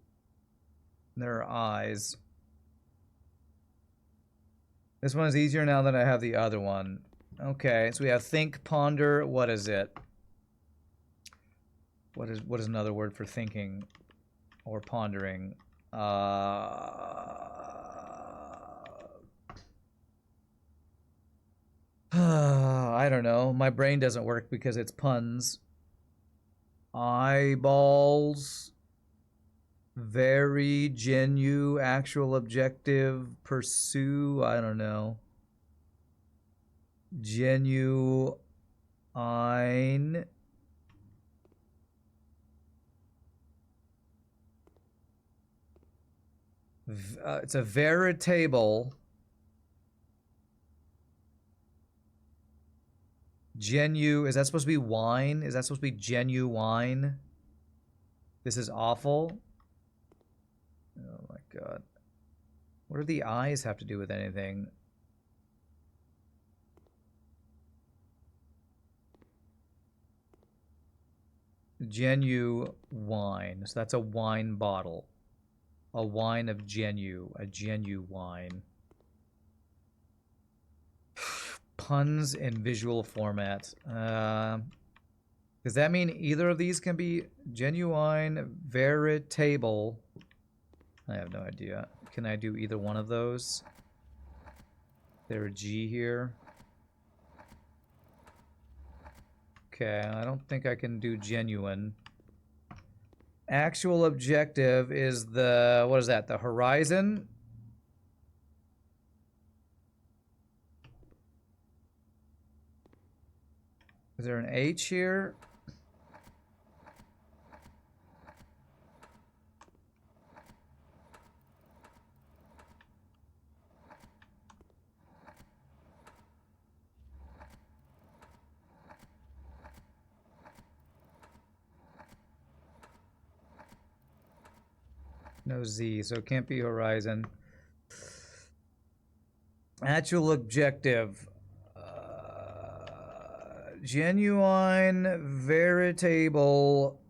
there are eyes. This one is easier now that I have the other one. Okay, so we have think, ponder, what is it? What is another word for thinking? Or pondering. I don't know. My brain doesn't work because it's puns. Eyeballs. Very genuine, actual objective, pursue. I don't know. Genuine. It's a veritable. Is that supposed to be wine? Is that supposed to be genuine? This is awful. Oh my god. What do the eyes have to do with anything? Genuine. So that's a wine bottle. A wine of a genuine. Puns in visual format. Does that mean either of these can be genuine, veritable? I have no idea. Can I do either one of those? There a G here? Okay, I don't think I can do genuine. Actual objective is the, what is that? The horizon? Is there an H here? No Z, so it can't be horizon. Actual objective. Genuine, veritable,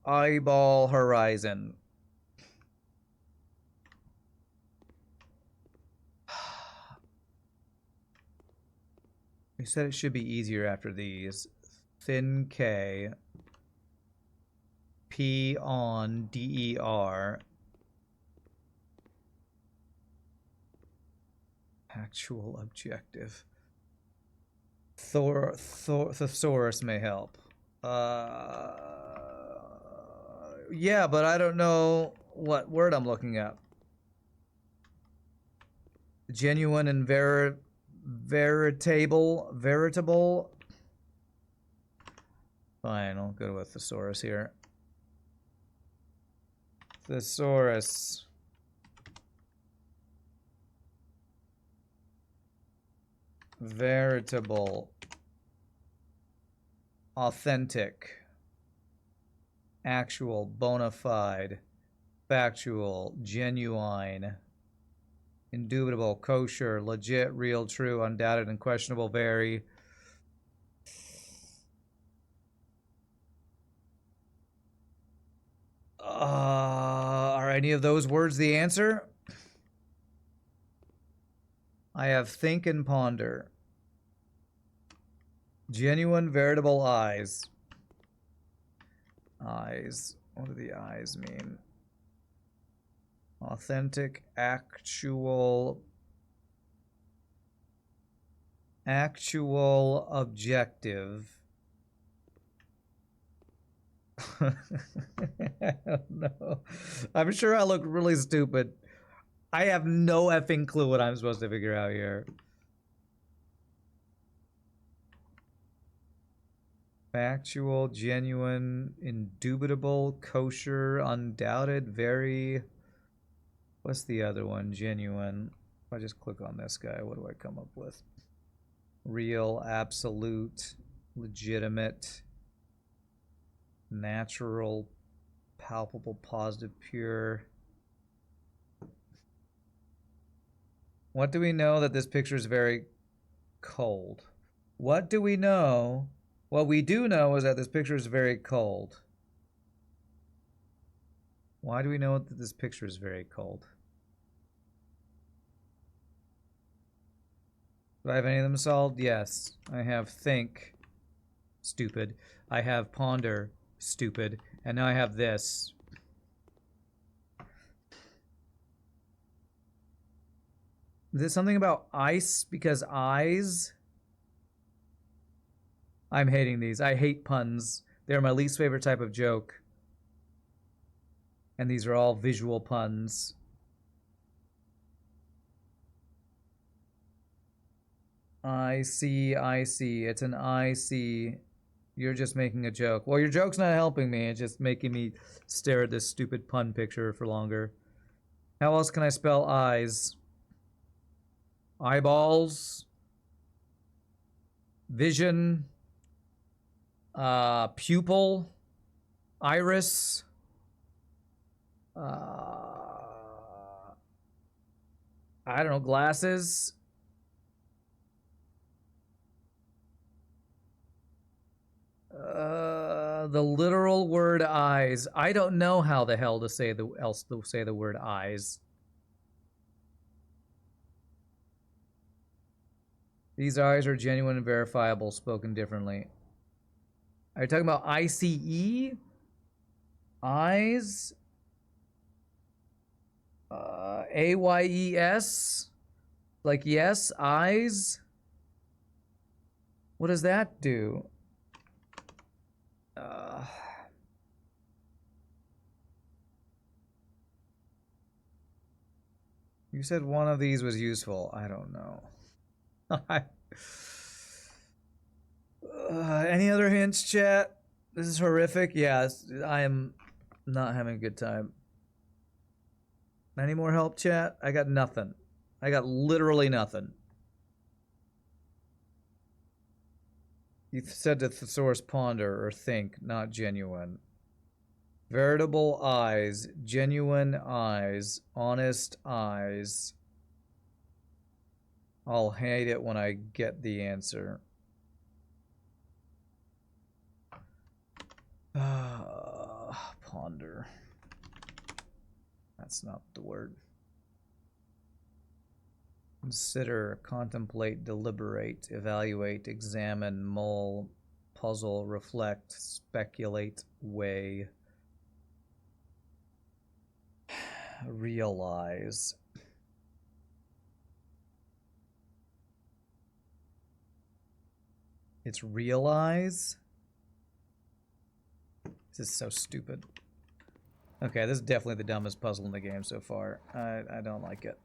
eyeball, horizon. We said it should be easier after these. Thin K. P on DER. Actual objective. Thesaurus may help. Yeah, but I don't know what word I'm looking at. Genuine and veritable. Fine, I'll go with thesaurus here. Thesaurus. Veritable. Authentic. Actual, bona fide, factual, genuine, indubitable, kosher, legit, real, true, undoubted, unquestionable, very. Are any of those words the answer? I have think and ponder. Genuine, veritable eyes. Eyes. What do the eyes mean? Authentic, actual objective. I don't know. I'm sure I look really stupid. I have no effing clue what I'm supposed to figure out here. Factual, genuine, indubitable, kosher, undoubted, very. What's the other one? Genuine. If I just click on this guy, what do I come up with? Real, absolute, legitimate, natural, palpable, positive, pure. What do we know that this picture is very cold? What do we know? What we do know is that this picture is very cold. Why do we know that this picture is very cold? Do I have any of them solved? Yes. I have think, stupid. I have ponder, stupid. And now I have this. Is it something about ice? Because eyes? I'm hating these. I hate puns. They're my least favorite type of joke. And these are all visual puns. I see. It's an I see. You're just making a joke. Well, your joke's not helping me. It's just making me stare at this stupid pun picture for longer. How else can I spell eyes? Eyeballs. Vision. Pupil. Iris. I don't know. Glasses. The literal word eyes. I don't know how the hell to say the word eyes. These eyes are genuine and verifiable, spoken differently. Are you talking about ICE? Eyes? AYES? Like yes, eyes? What does that do? You said one of these was useful. I don't know. Any other hints, chat? This is horrific. Yeah, I am not having a good time. Any more help, chat? I got nothing. I got literally nothing. You said to Thesaurus ponder or think, not genuine. Veritable eyes, genuine eyes, honest eyes. I'll hate it when I get the answer. Ponder. That's not the word. Consider, contemplate, deliberate, evaluate, examine, mull, puzzle, reflect, speculate, weigh, realize. It's realize? This is so stupid. Okay, this is definitely the dumbest puzzle in the game so far. I don't like it.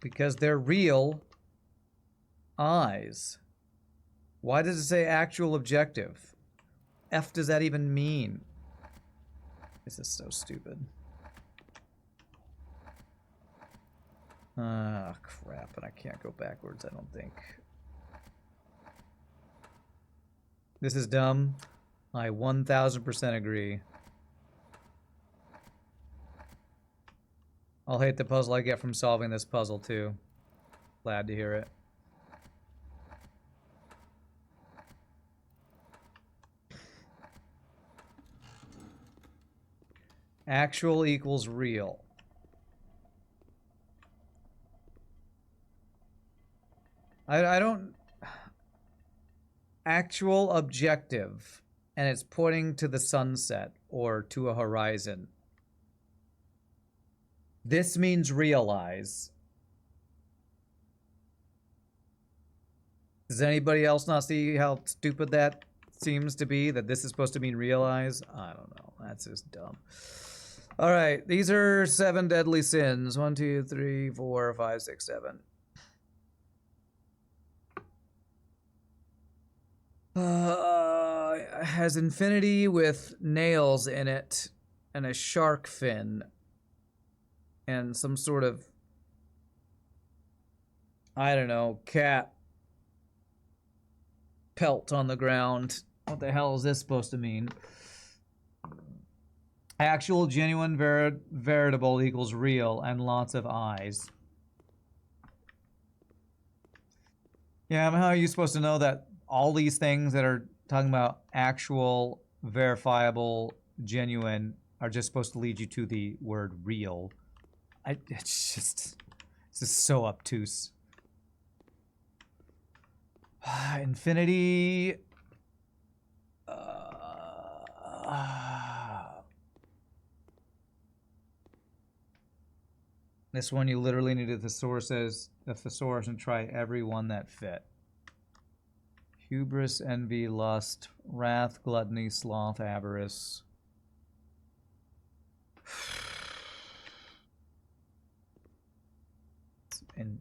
Because they're real eyes. Why does it say actual objective? F does that even mean? This is so stupid. Ah, crap, and I can't go backwards, I don't think. This is dumb. I 1000% agree. I'll hate the puzzle I get from solving this puzzle too. Glad to hear it. Actual equals real. I don't... Actual objective. And it's pointing to the sunset or to a horizon. This means realize. Does anybody else not see how stupid that seems to be? That this is supposed to mean realize? I don't know. That's just dumb. All right. These are 7 deadly sins. 1, 2, 3, 4, 5, 6, 7. Has infinity with nails in it and a shark fin and some sort of, I don't know, cat pelt on the ground. What the hell is this supposed to mean? Actual, genuine, veritable equals real and lots of eyes. Yeah, how are you supposed to know that all these things that are talking about actual, verifiable, genuine are just supposed to lead you to the word real? It's just so obtuse. Infinity. This one you literally need a thesaurus and try every one that fit. Hubris, envy, lust, wrath, gluttony, sloth, avarice. And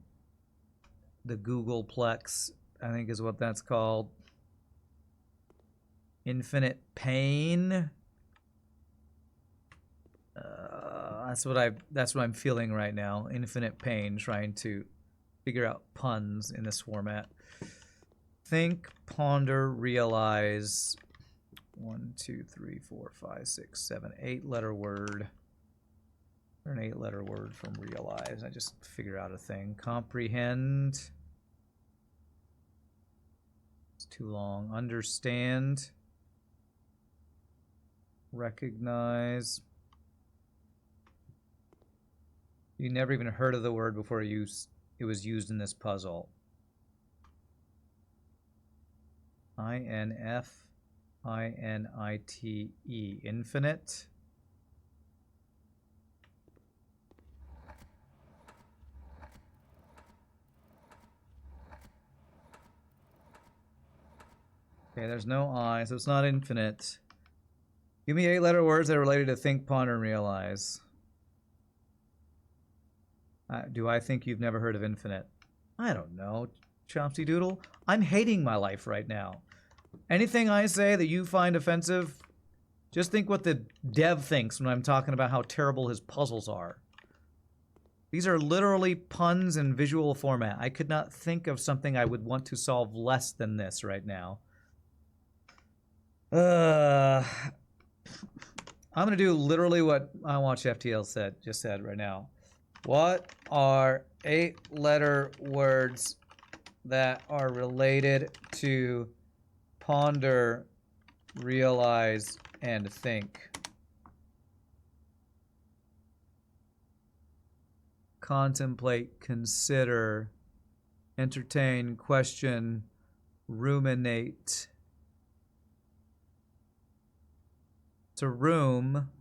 The Googleplex, I think is what that's called. Infinite Pain. That's what I'm feeling right now. Infinite pain, trying to figure out puns in this format. Think, ponder, realize. 1, 2, 3, 4, 5, 6, 7, 8-letter word. Or an 8-letter word from realize. I just figure out a thing. Comprehend. It's too long. Understand. Recognize. You never even heard of the word before it was used in this puzzle. I-N-F-I-N-I-T-E. Infinite. Okay, there's no I, so it's not infinite. Give me 8-letter words that are related to think, ponder, and realize. Do I think you've never heard of infinite? I don't know, Chomsy Doodle. I'm hating my life right now. Anything I say that you find offensive, just think what the dev thinks when I'm talking about how terrible his puzzles are. These are literally puns in visual format. I could not think of something I would want to solve less than this right now. I'm gonna do literally what I Watch FTL just said right now. What are 8-letter words that are related to ponder, realize, and think? Contemplate, consider, entertain, question, ruminate. It's a room.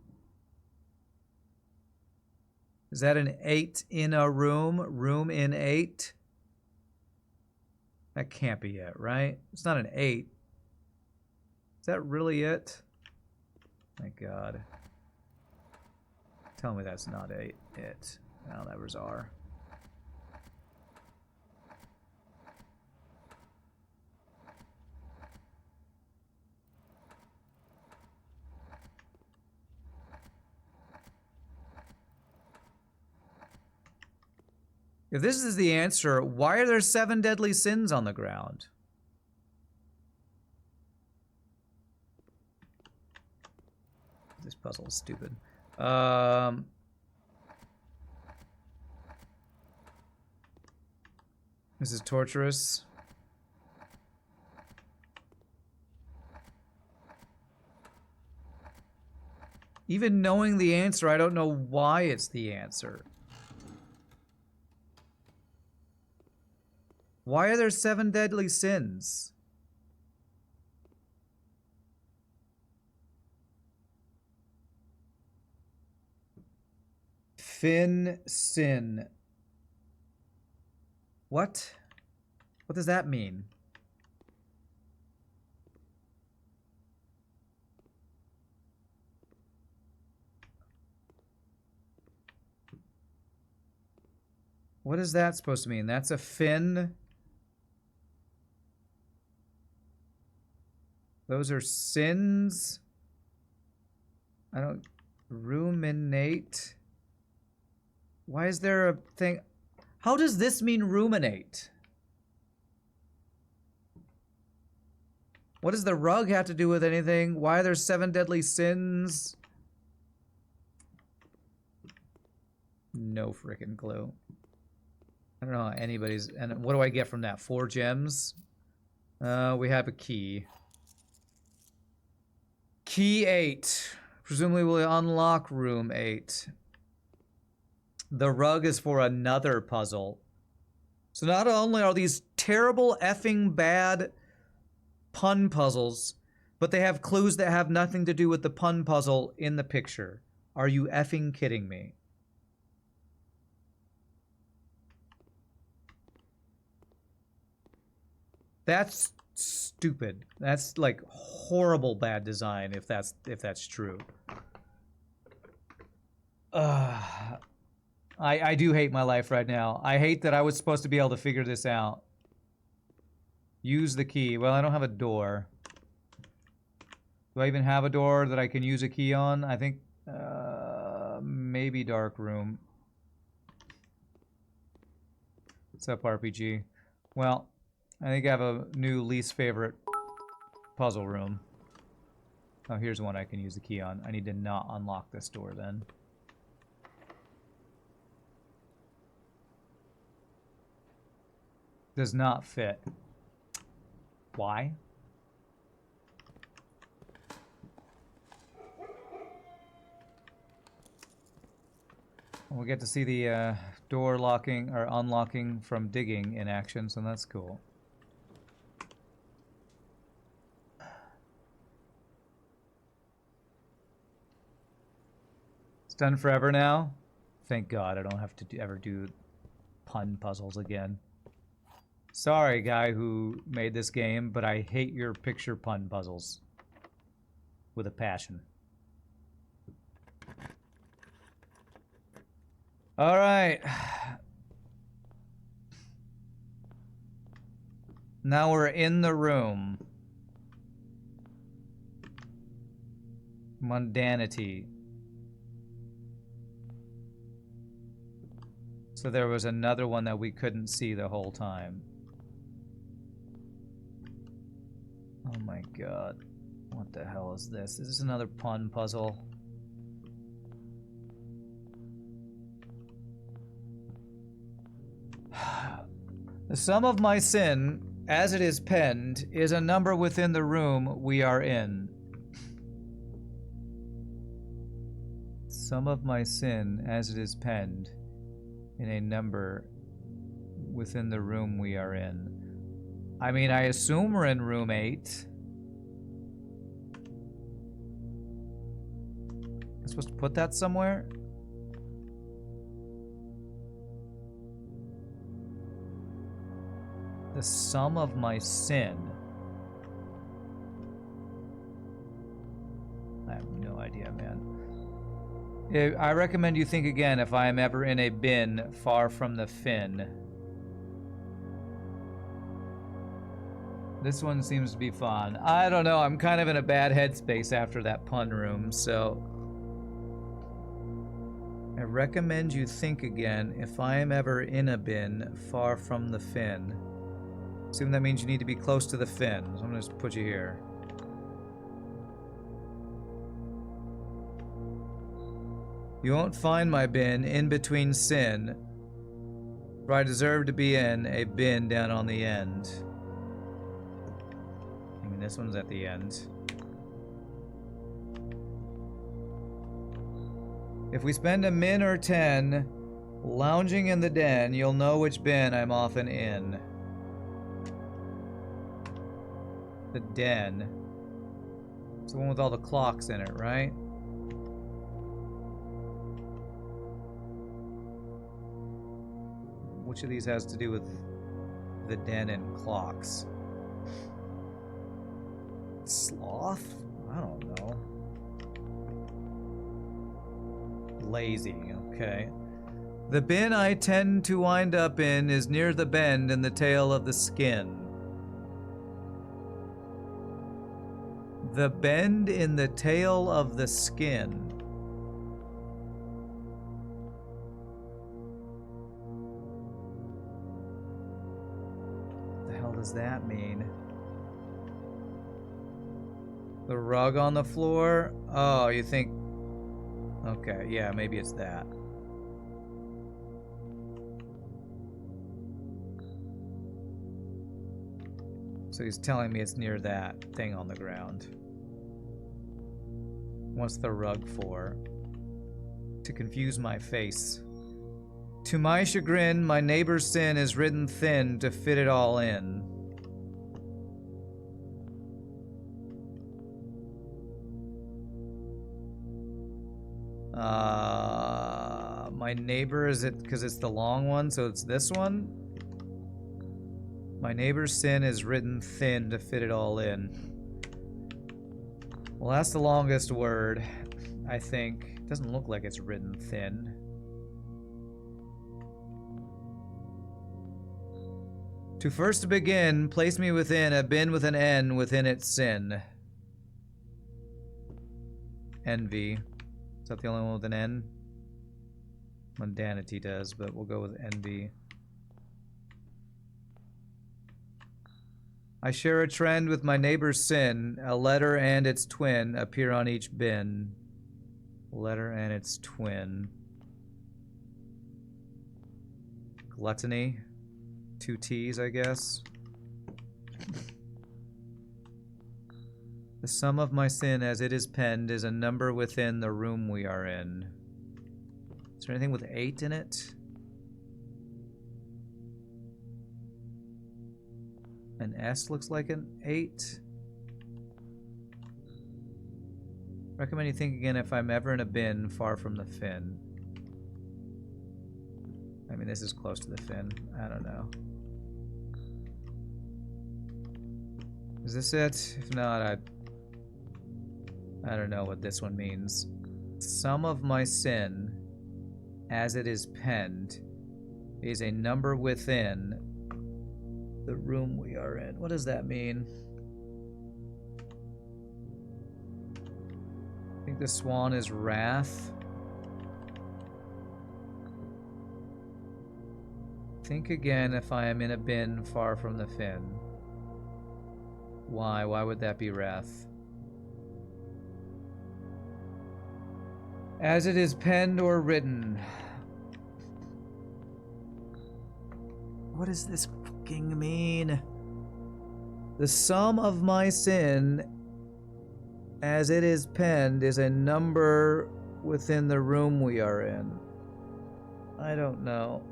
Is that an 8 in a room? Room in 8? That can't be it, right? It's not an 8. Is that really it? Thank God. Tell me that's not it. Oh, that was R. If this is the answer, why are there 7 deadly sins on the ground? This puzzle is stupid. This is torturous. Even knowing the answer, I don't know why it's the answer. Why are there 7 deadly sins? Fin sin. What? What does that mean? What is that supposed to mean? That's a fin? Those are sins? I don't... Ruminate? Why is there a thing... How does this mean ruminate? What does the rug have to do with anything? Why are there 7 deadly sins? No freaking clue. I don't know how anybody's... And what do I get from that? 4 gems? We have a key. Key 8. Presumably we'll unlock room 8. The rug is for another puzzle. So not only are these terrible effing bad pun puzzles, but they have clues that have nothing to do with the pun puzzle in the picture. Are you effing kidding me? That's stupid. That's like horrible bad design if that's true. I do hate my life right now. I hate that I was supposed to be able to figure this out. Use the key. Well, I don't have a door. Do I even have a door that I can use a key on? I think, maybe dark room. What's up, RPG? Well, I think I have a new least favorite puzzle room. Oh, here's one I can use the key on. I need to not unlock this door then. Does not fit. Why? We'll get to see the door locking or unlocking from digging in action, so that's cool. It's done forever now. Thank God I don't have to ever do pun puzzles again. Sorry, guy who made this game, but I hate your picture pun puzzles with a passion. All right. Now we're in the room. Mundanity. So there was another one that we couldn't see the whole time. Oh my god. What the hell is this? Is this another pun puzzle? The sum of my sin, as it is penned, is a number within the room we are in. Sum of my sin, as it is penned, in a number within the room we are in. I mean, I assume we're in room 8. I'm supposed to put that somewhere? The sum of my sin. I have no idea, man. I recommend you think again if I am ever in a bin far from the fin. This one seems to be fun. I don't know, I'm kind of in a bad headspace after that pun room, so... I recommend you think again if I am ever in a bin far from the fin. Assume that means you need to be close to the fin, so I'm gonna just put you here. You won't find my bin in between sin, for I deserve to be in a bin down on the end. I mean, this one's at the end. If we spend a min or 10 lounging in the den, you'll know which bin I'm often in. The den. It's the one with all the clocks in it, right? Which of these has to do with the den and clocks? Sloth? I don't know. Lazy, okay. The bin I tend to wind up in is near the bend in the tail of the skin. The bend in the tail of the skin. What the hell does that mean? The rug on the floor? Oh, you think... Okay, yeah, maybe it's that. So he's telling me it's near that thing on the ground. What's the rug for? To confuse my face. To my chagrin, my neighbor's sin is written thin to fit it all in. My neighbor, is it because it's the long one, so it's this one? My neighbor's sin is written thin to fit it all in. Well, that's the longest word, I think. It doesn't look like it's written thin. To first begin, place me within a bin with an N within its sin. Envy. Is that the only one with an N? Mundanity does, but we'll go with envy. I share a trend with my neighbor's sin. A letter and its twin appear on each bin. Letter and its twin. Gluttony. 2 T's, I guess. The sum of my sin as it is penned is a number within the room we are in. Is there anything with 8 in it? An S looks like an 8. Recommend you think again if I'm ever in a bin far from the fin. I mean, this is close to the fin. I don't know. Is this it? If not, I don't know what this one means. Sum of my sin, as it is penned, is a number within the room we are in. What does that mean? I think the swan is wrath. Think again if I am in a bin far from the fin. Why? Why would that be wrath? As it is penned or written. What does this fucking mean? The sum of my sin, as it is penned, is a number within the room we are in. I don't know.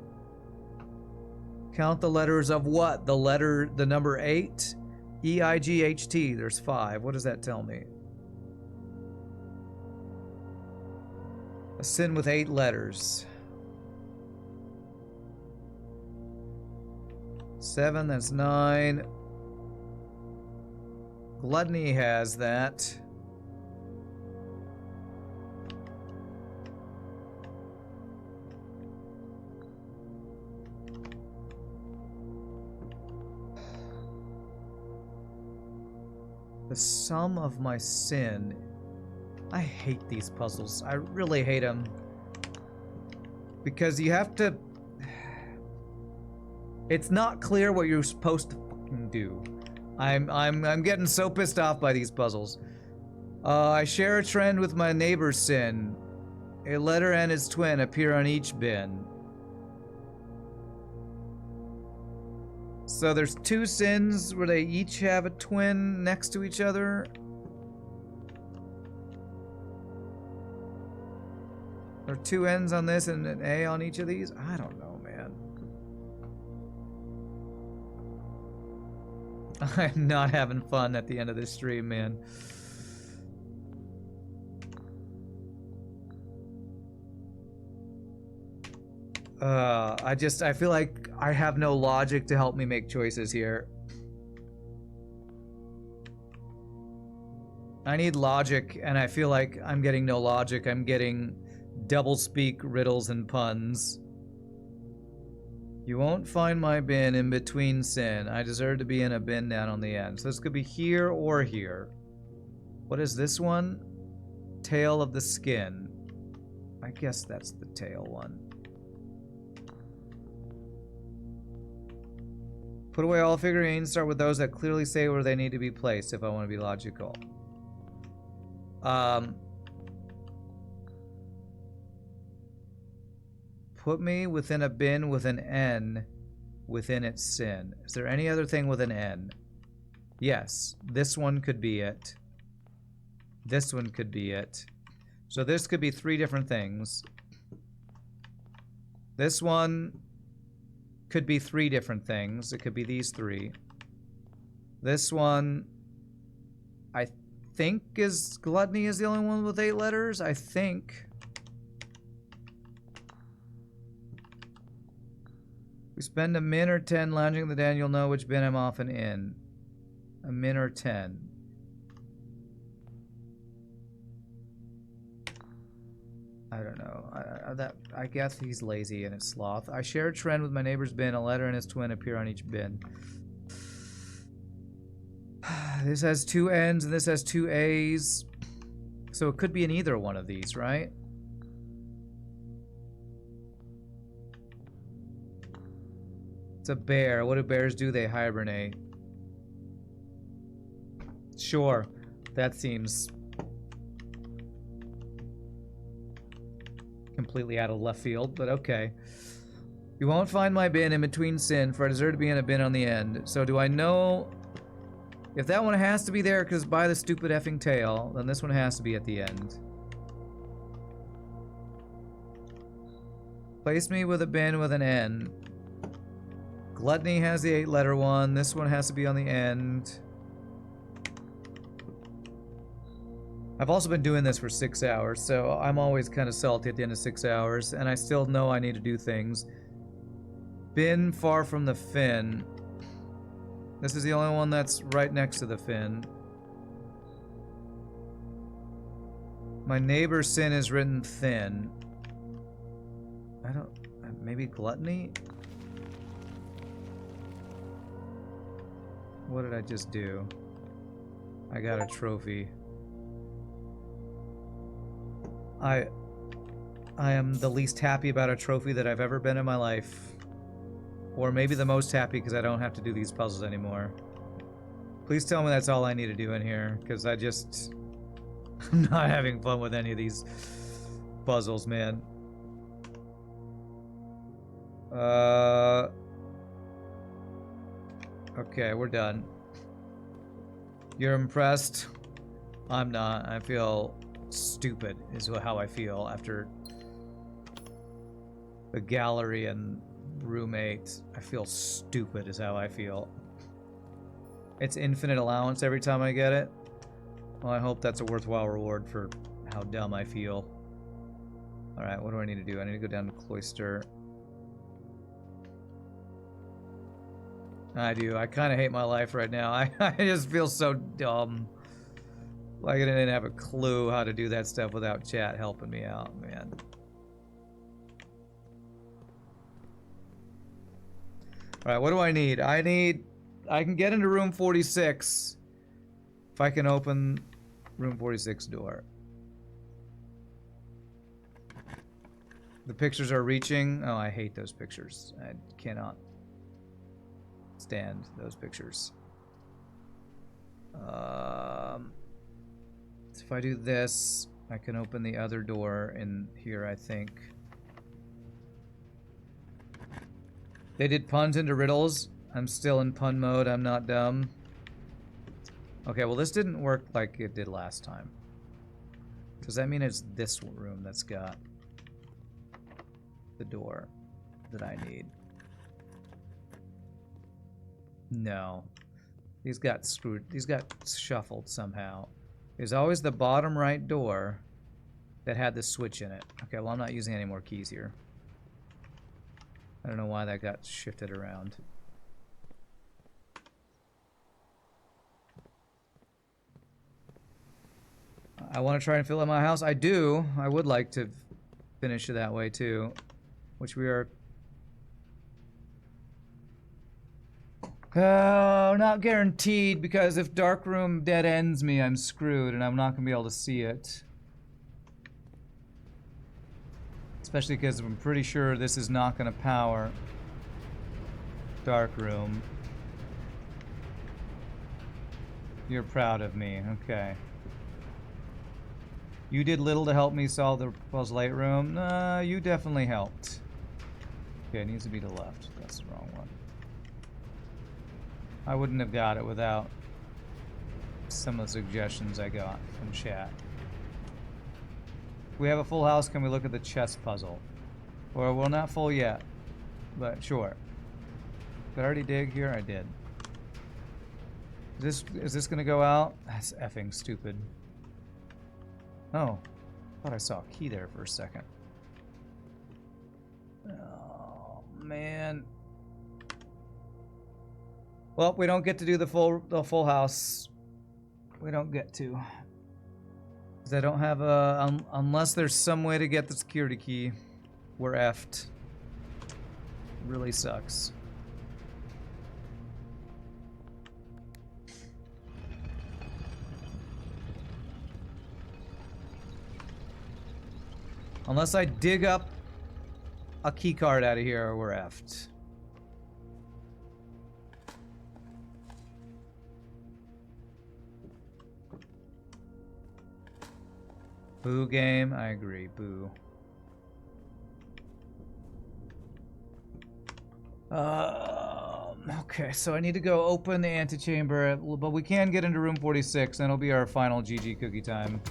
Count the letters of what? The number 8? E-I-G-H-T. There's 5. What does that tell me? A sin with 8 letters. 7, that's 9. Gluttony has that. The sum of my sin. I hate these puzzles. I really hate them. Because you have to... It's not clear what you're supposed to fucking do. I'm getting so pissed off by these puzzles. I share a trend with my neighbor's sin. A letter and its twin appear on each bin. So there's 2 sins where they each have a twin next to each other. There are 2 N's on this and an A on each of these? I don't know, man. I'm not having fun at the end of this stream, man. I feel like I have no logic to help me make choices here. I need logic, and I feel like I'm getting no logic. I'm getting doublespeak, riddles, and puns. You won't find my bin in between sin. I deserve to be in a bin down on the end. So this could be here or here. What is this one? Tail of the skin. I guess that's the tail one. Put away all figurines. Start with those that clearly say where they need to be placed if I want to be logical. Put me within a bin with an N within its sin. Is there any other thing with an N? Yes. This one could be it. This one could be it. So this could be 3 different things. This one could be 3 different things. It could be these 3. This one, I think, is gluttony is the only one with 8 letters. I think. We spend a min or 10 lounging in the den, you'll know which bin I'm often in. A min or 10. I don't know. I guess he's lazy and it's sloth. I share a trend with my neighbor's bin. A letter and his twin appear on each bin. This has 2 N's and this has 2 A's. So it could be in either one of these, right? It's a bear. What do bears do? They hibernate. Sure. That seems completely out of left field, but okay. You won't find my bin in between sin, for I deserve to be in a bin on the end. So do I know if that one has to be there because by the stupid effing tail, then this one has to be at the end. Place me with a bin with an N. Gluttony has the 8-letter one. This one has to be on the end. I've also been doing this for 6 hours, so I'm always kind of salty at the end of 6 hours, and I still know I need to do things. Bin far from the fin. This is the only one that's right next to the fin. My neighbor's sin is written thin. I don't... maybe gluttony? What did I just do? I got a trophy. I am the least happy about a trophy that I've ever been in my life. Or maybe the most happy because I don't have to do these puzzles anymore. Please tell me that's all I need to do in here, because I just... I'm not having fun with any of these puzzles, man. Okay, we're done. You're impressed? I'm not. I feel stupid is how I feel after the gallery and roommate. I feel stupid is how I feel. It's infinite allowance every time I get it. Well, I hope that's a worthwhile reward for how dumb I feel. Alright, what do I need to do? I need to go down to Cloister. I do. I kind of hate my life right now. I just feel so dumb. Like I didn't have a clue how to do that stuff without chat helping me out, man. Alright, what do I need? I can get into room 46 if I can open room 46 door. The pictures are reaching. Oh, I hate those pictures. I cannot stand those pictures. So if I do this, I can open the other door in here, I think. They did puns into riddles. I'm still in pun mode. I'm not dumb. Okay, well this didn't work like it did last time. Does that mean it's this room that's got the door that I need? No. These got screwed. These got shuffled somehow. There's always the bottom right door that had the switch in it. Okay, well I'm not using any more keys here. I don't know why that got shifted around. I want to try and fill in my house. I do. I would like to finish it that way too. Which we are... not guaranteed, because if Darkroom dead ends me, I'm screwed and I'm not going to be able to see it. Especially because I'm pretty sure this is not going to power Darkroom. You're proud of me, okay. You did little to help me solve the puzzle late room. You definitely helped. Okay, it needs to be to the left. That's the wrong one. I wouldn't have got it without some of the suggestions I got from chat. We have a full house. Can we look at the chess puzzle? Or we're not full yet, but sure. Did I already dig here? I did. Is this gonna go out? That's effing stupid. Oh, thought I saw a key there for a second. Oh man. Well, we don't get to do the full house. We don't get to. Because I don't have a... unless there's some way to get the security key, we're effed. Really sucks. Unless I dig up a key card out of here, we're effed. Boo game, I agree, boo. Okay, so I need to go open the antechamber, but we can get into room 46, and it'll be our final GG cookie time.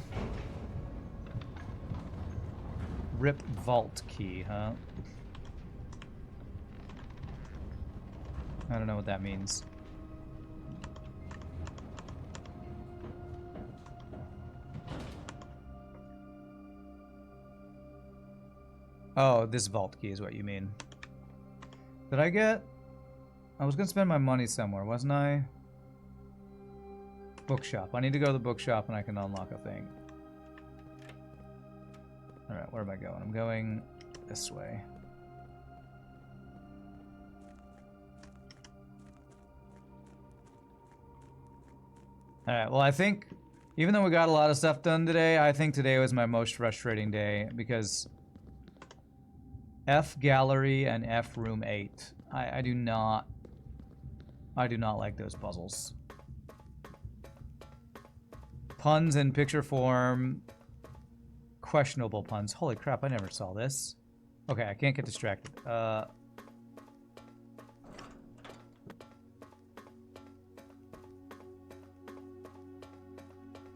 Rip vault key, huh? I don't know what that means. Oh, this vault key is what you mean. Did I get... I was gonna spend my money somewhere, wasn't I? Bookshop. I need to go to the bookshop and I can unlock a thing. Alright, where am I going? I'm going this way. Alright, well I think, even though we got a lot of stuff done today, I think today was my most frustrating day because F gallery and F room 8. I do not like those puzzles. Puns in picture form. Questionable puns. Holy crap, I never saw this. Okay, I can't get distracted.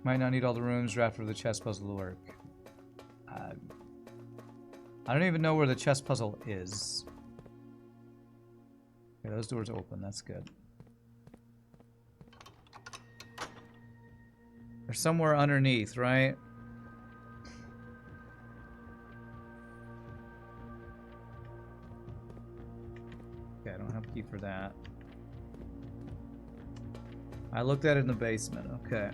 Might not need all the rooms after the chess puzzle to work. I don't even know where the chess puzzle is. Okay, those doors open. That's good. They're somewhere underneath, right? Okay, I don't have a key for that. I looked at it in the basement. Okay.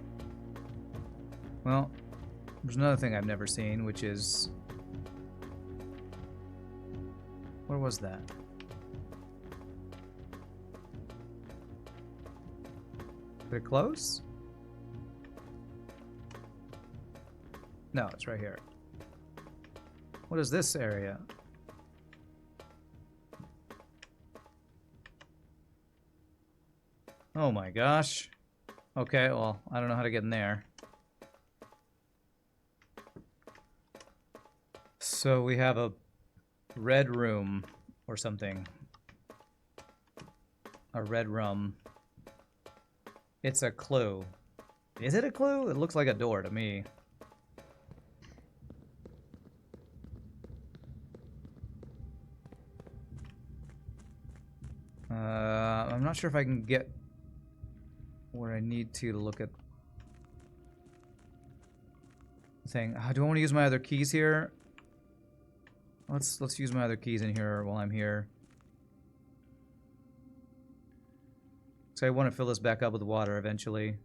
Well, there's another thing I've never seen, which is... Where was that? Is it close? No, it's right here. What is this area? Oh my gosh. Okay, well, I don't know how to get in there. So we have a red room or something. A red room. It's a clue. Is it a clue? It looks like a door to me. I'm not sure if I can get where I need to look at the thing. Do I want to use my other keys here? Let's use my other keys in here while I'm here. So I want to fill this back up with water eventually.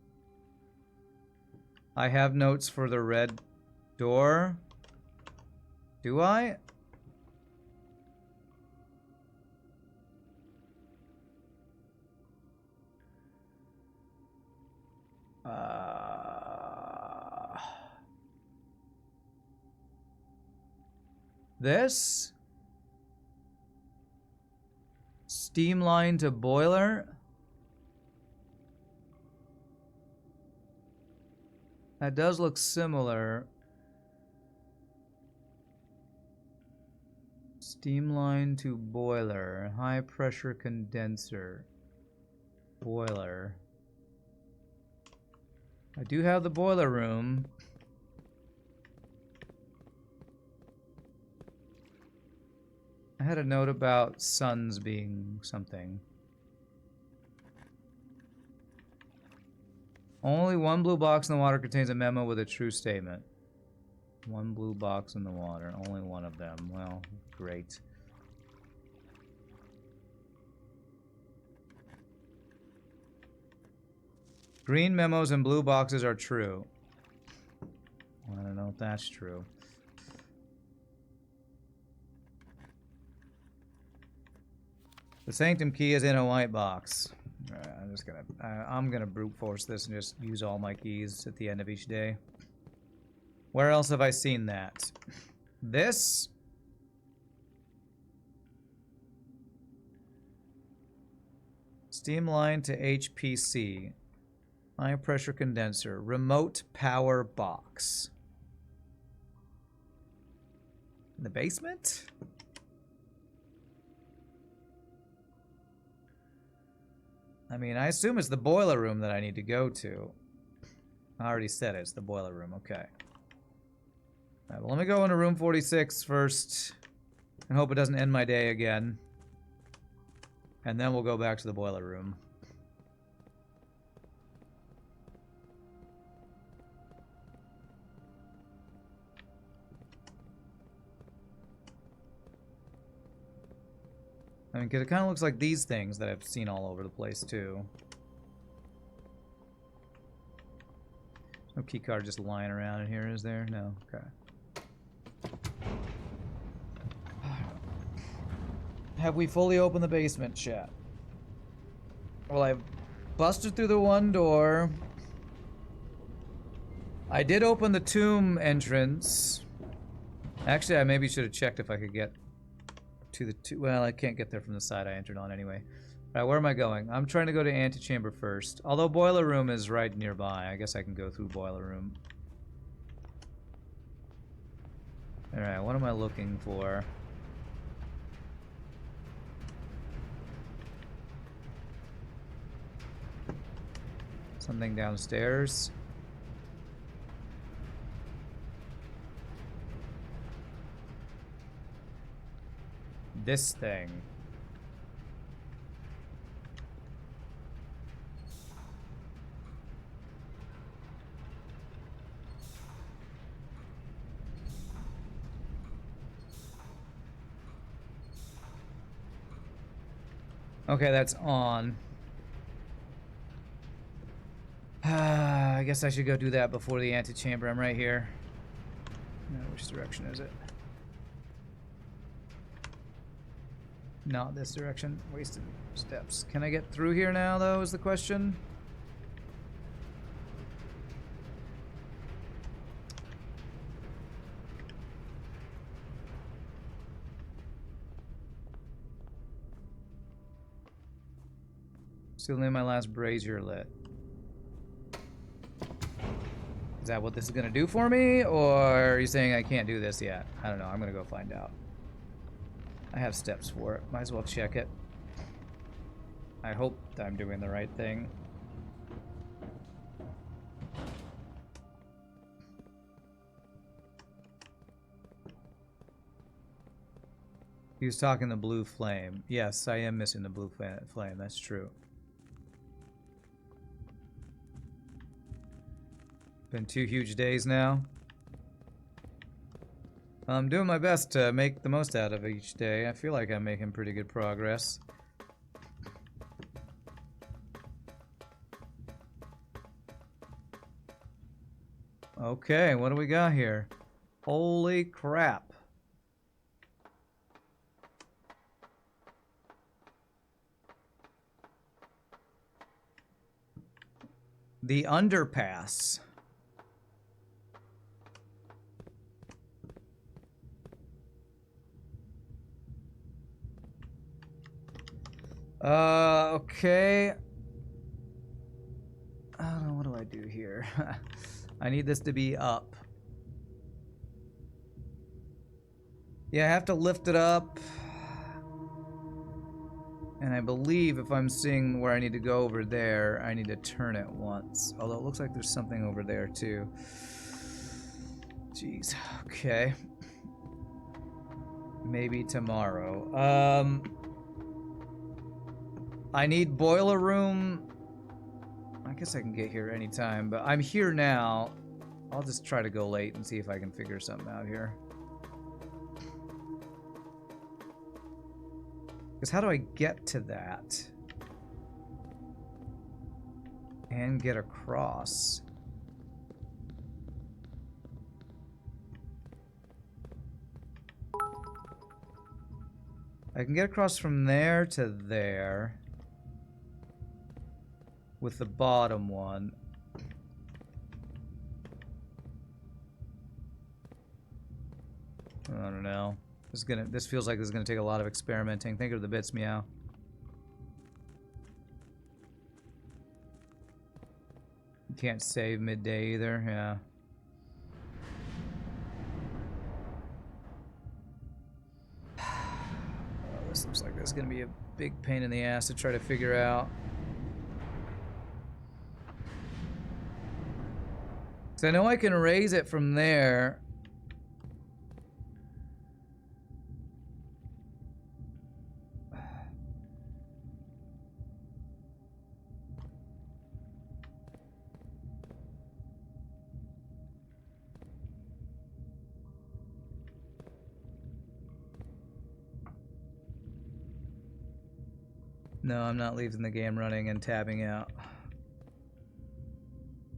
I have notes for the red door. Do I? This? Steam line to boiler? That does look similar. Steam line to boiler. High pressure condenser. Boiler. I do have the boiler room. I had a note about suns being something. Only one blue box in the water contains a memo with a true statement. One blue box in the water. Only one of them. Well, great. Green memos and blue boxes are true. Well, if that's true. The sanctum key is in a white box. I'm gonna brute force this and just use all my keys at the end of each day. Where else have I seen that? This? Steam line to HPC. High pressure condenser. Remote power box. In the basement? I mean, I assume it's the boiler room that I need to go to. I already said it's the boiler room, okay. Alright, well, let me go into room 46 first and hope it doesn't end my day again. And then we'll go back to the boiler room. I mean, because it kind of looks like these things that I've seen all over the place, too. No key card just lying around in here, is there? No? Okay. Have we fully opened the basement, chat? Well, I've busted through the one door. I did open the tomb entrance. Actually, I maybe should have checked if I could get to the well, I can't get there from the side I entered on anyway. Alright, where am I going? I'm trying to go to antechamber first. Although boiler room is right nearby. I guess I can go through boiler room. Alright, what am I looking for? Something downstairs. This thing. Okay, that's on. I guess I should go do that before the antechamber. I'm right here. No, which direction is it? Not this direction. Wasted steps. Can I get through here now, though, is the question? Still need my last brazier lit. Is that what this is gonna do for me? Or are you saying I can't do this yet? I don't know. I'm gonna go find out. I have steps for it. Might as well check it. I hope I'm doing the right thing. He was talking the blue flame. Yes, I am missing the blue flame. That's true. Been 2 huge days now. I'm doing my best to make the most out of each day. I feel like I'm making pretty good progress. Okay, what do we got here? Holy crap. The underpass. Okay. I don't know, what do I do here? I need this to be up. Yeah, I have to lift it up. And I believe if I'm seeing where I need to go over there, I need to turn it once. Although it looks like there's something over there too. Jeez, okay. Maybe tomorrow. I need boiler room. I guess I can get here anytime, but I'm here now. I'll just try to go late and see if I can figure something out here. Because how do I get to that? And get across? I can get across from there to there with the bottom one. I don't know. This feels like this is gonna take a lot of experimenting. Think of the bits, meow. You can't save midday either, yeah. Oh, this looks like this is gonna be a big pain in the ass to try to figure out. So I know I can raise it from there. No, I'm not leaving the game running and tabbing out.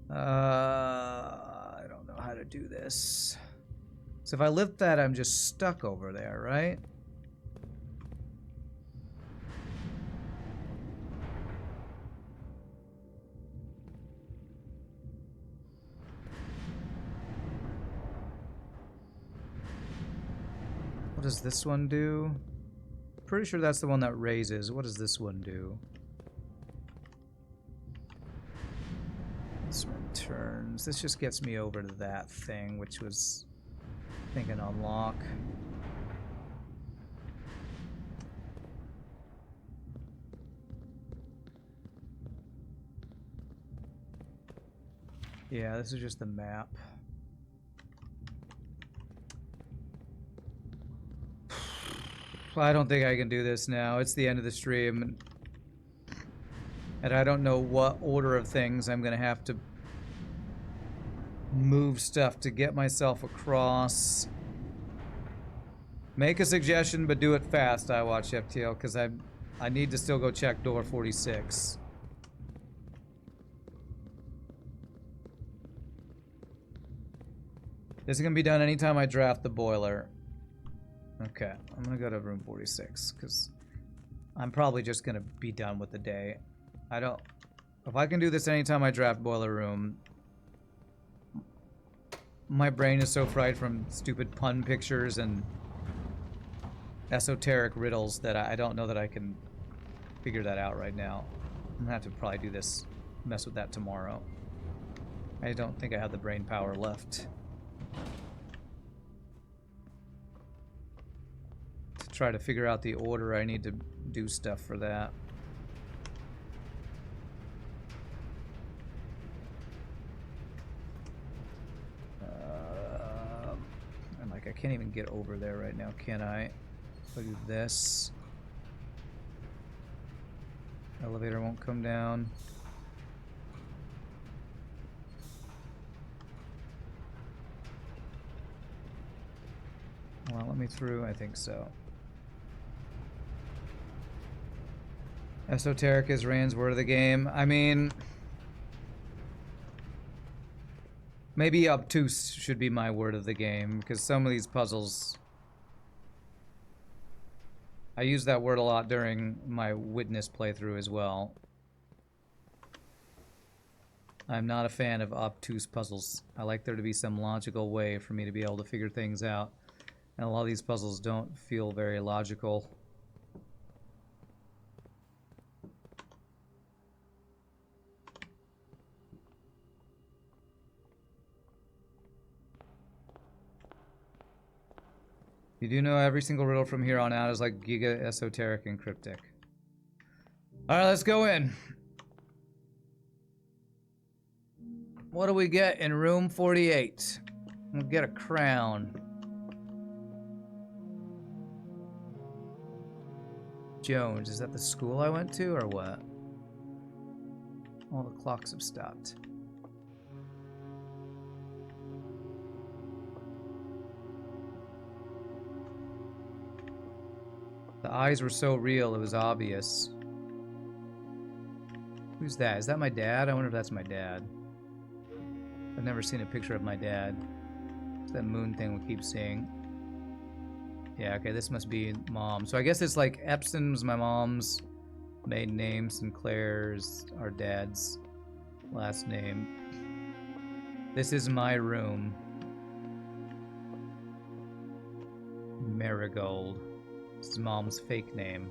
I don't know how to do this. So if I lift that, I'm just stuck over there, right? What does this one do? Pretty sure that's the one that raises. What does this one do? This one turns. This just gets me over to that thing, which was, I think, an unlock. Yeah, this is just the map. I don't think I can do this now. It's the end of the stream. And I don't know what order of things I'm going to have to move stuff to get myself across. Make a suggestion, but do it fast, I watch FTL, because I need to still go check door 46. This is going to be done anytime I draft the boiler. Okay, I'm gonna go to room 46 because I'm probably just gonna be done with the day. If I can do this anytime I draft boiler room, my brain is so fried from stupid pun pictures and esoteric riddles that I don't know that I can figure that out right now. I'm gonna have to probably do this, mess with that tomorrow. I don't think I have the brain power left try to figure out the order I need to do stuff for that. And like I can't even get over there right now, can I? So I do this. Elevator won't come down. Well, let me through, I think so. Esoteric is Rand's word of the game. I mean, maybe obtuse should be my word of the game, because some of these puzzles, I use that word a lot during my Witness playthrough as well. I'm not a fan of obtuse puzzles. I like there to be some logical way for me to be able to figure things out. And a lot of these puzzles don't feel very logical. You do know every single riddle from here on out is like giga esoteric and cryptic. Alright, let's go in. What do we get in room 48? We'll get a crown. Jones, is that the school I went to or what? All the clocks have stopped. The eyes were so real, it was obvious. Who's that? Is that my dad? I wonder if that's my dad. I've never seen a picture of my dad. It's that moon thing we keep seeing. Yeah, okay, this must be mom. So I guess it's like Epson's my mom's maiden name, Sinclair's our dad's last name. This is my room. Marigold. This is mom's fake name.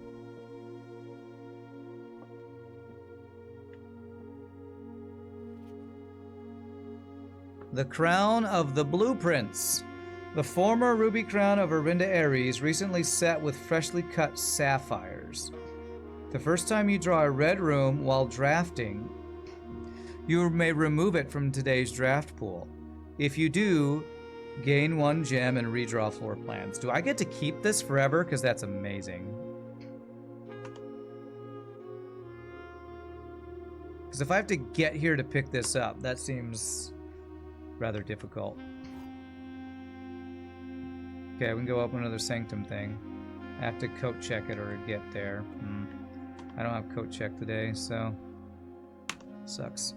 The crown of the blueprints. The former ruby crown of Arinda Ares, recently set with freshly cut sapphires. The first time you draw a red room while drafting, you may remove it from today's draft pool. If you do, gain 1 gem and redraw floor plans. Do I get to keep this forever? Because that's amazing. Because if I have to get here to pick this up, that seems rather difficult. Okay, we can go open another sanctum thing. I have to coat check it or get there. I don't have coat check today, so sucks.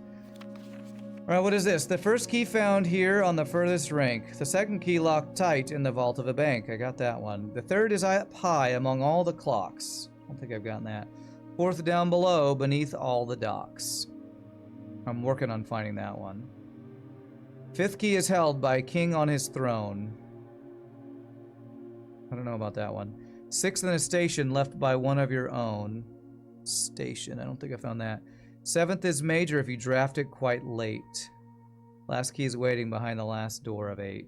Alright, what is this? The first key found here on the furthest rank. The second key locked tight in the vault of a bank. I got that one. The third is up high among all the clocks. I don't think I've gotten that. Fourth down below, beneath all the docks. I'm working on finding that one. Fifth key is held by king on his throne. I don't know about that one. Sixth in a station left by one of your own. Station, I don't think I found that. Seventh is major if you draft it quite late. Last key is waiting behind the last door of 8.